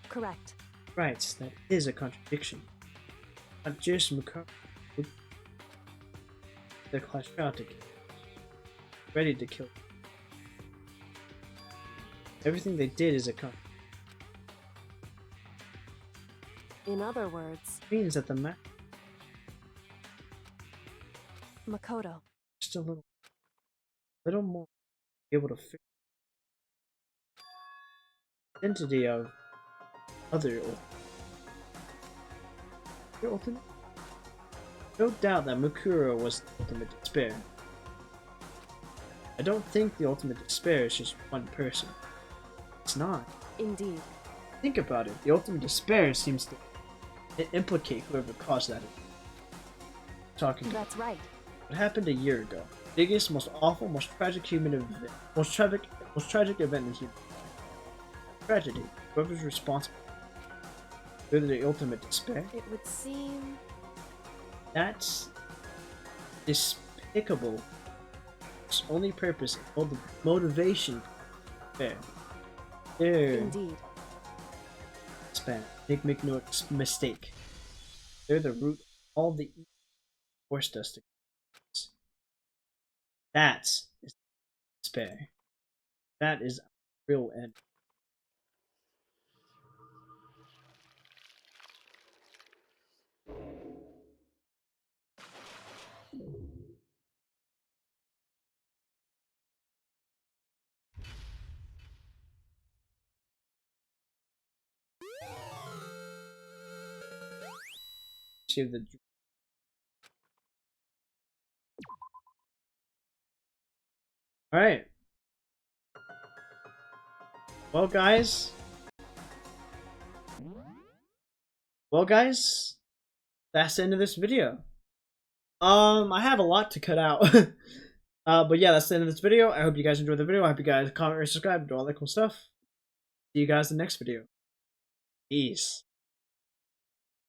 Correct. Right, that is a contradiction. Not just Mukuro. The clash out to kill. Ready to kill. Everything they did is a contradiction. In other words, Means that the Makoto. just a little more able to figure the identity of other ultimate. No doubt that Mukuro was the ultimate despair. I don't think the ultimate despair is just one person. It's not. Indeed. Think about it. The ultimate despair seems to implicate whoever caused that. Talking about That's right. what happened a year ago. Biggest, most awful, most tragic human event. Most tragic event in human life. Tragedy. Whoever's responsible. They're the ultimate despair. It would seem That's despicable. Its only purpose, motivation, fair. They're indeed. span. Make no mistake. They're the root of all the evil forced us to. That's despair. That is real end. See the. All right. Well, guys. That's the end of this video. I have a lot to cut out. But yeah, that's the end of this video. I hope you guys enjoyed the video. I hope you guys comment, rate, subscribe, do all that cool stuff. See you guys in the next video. Peace.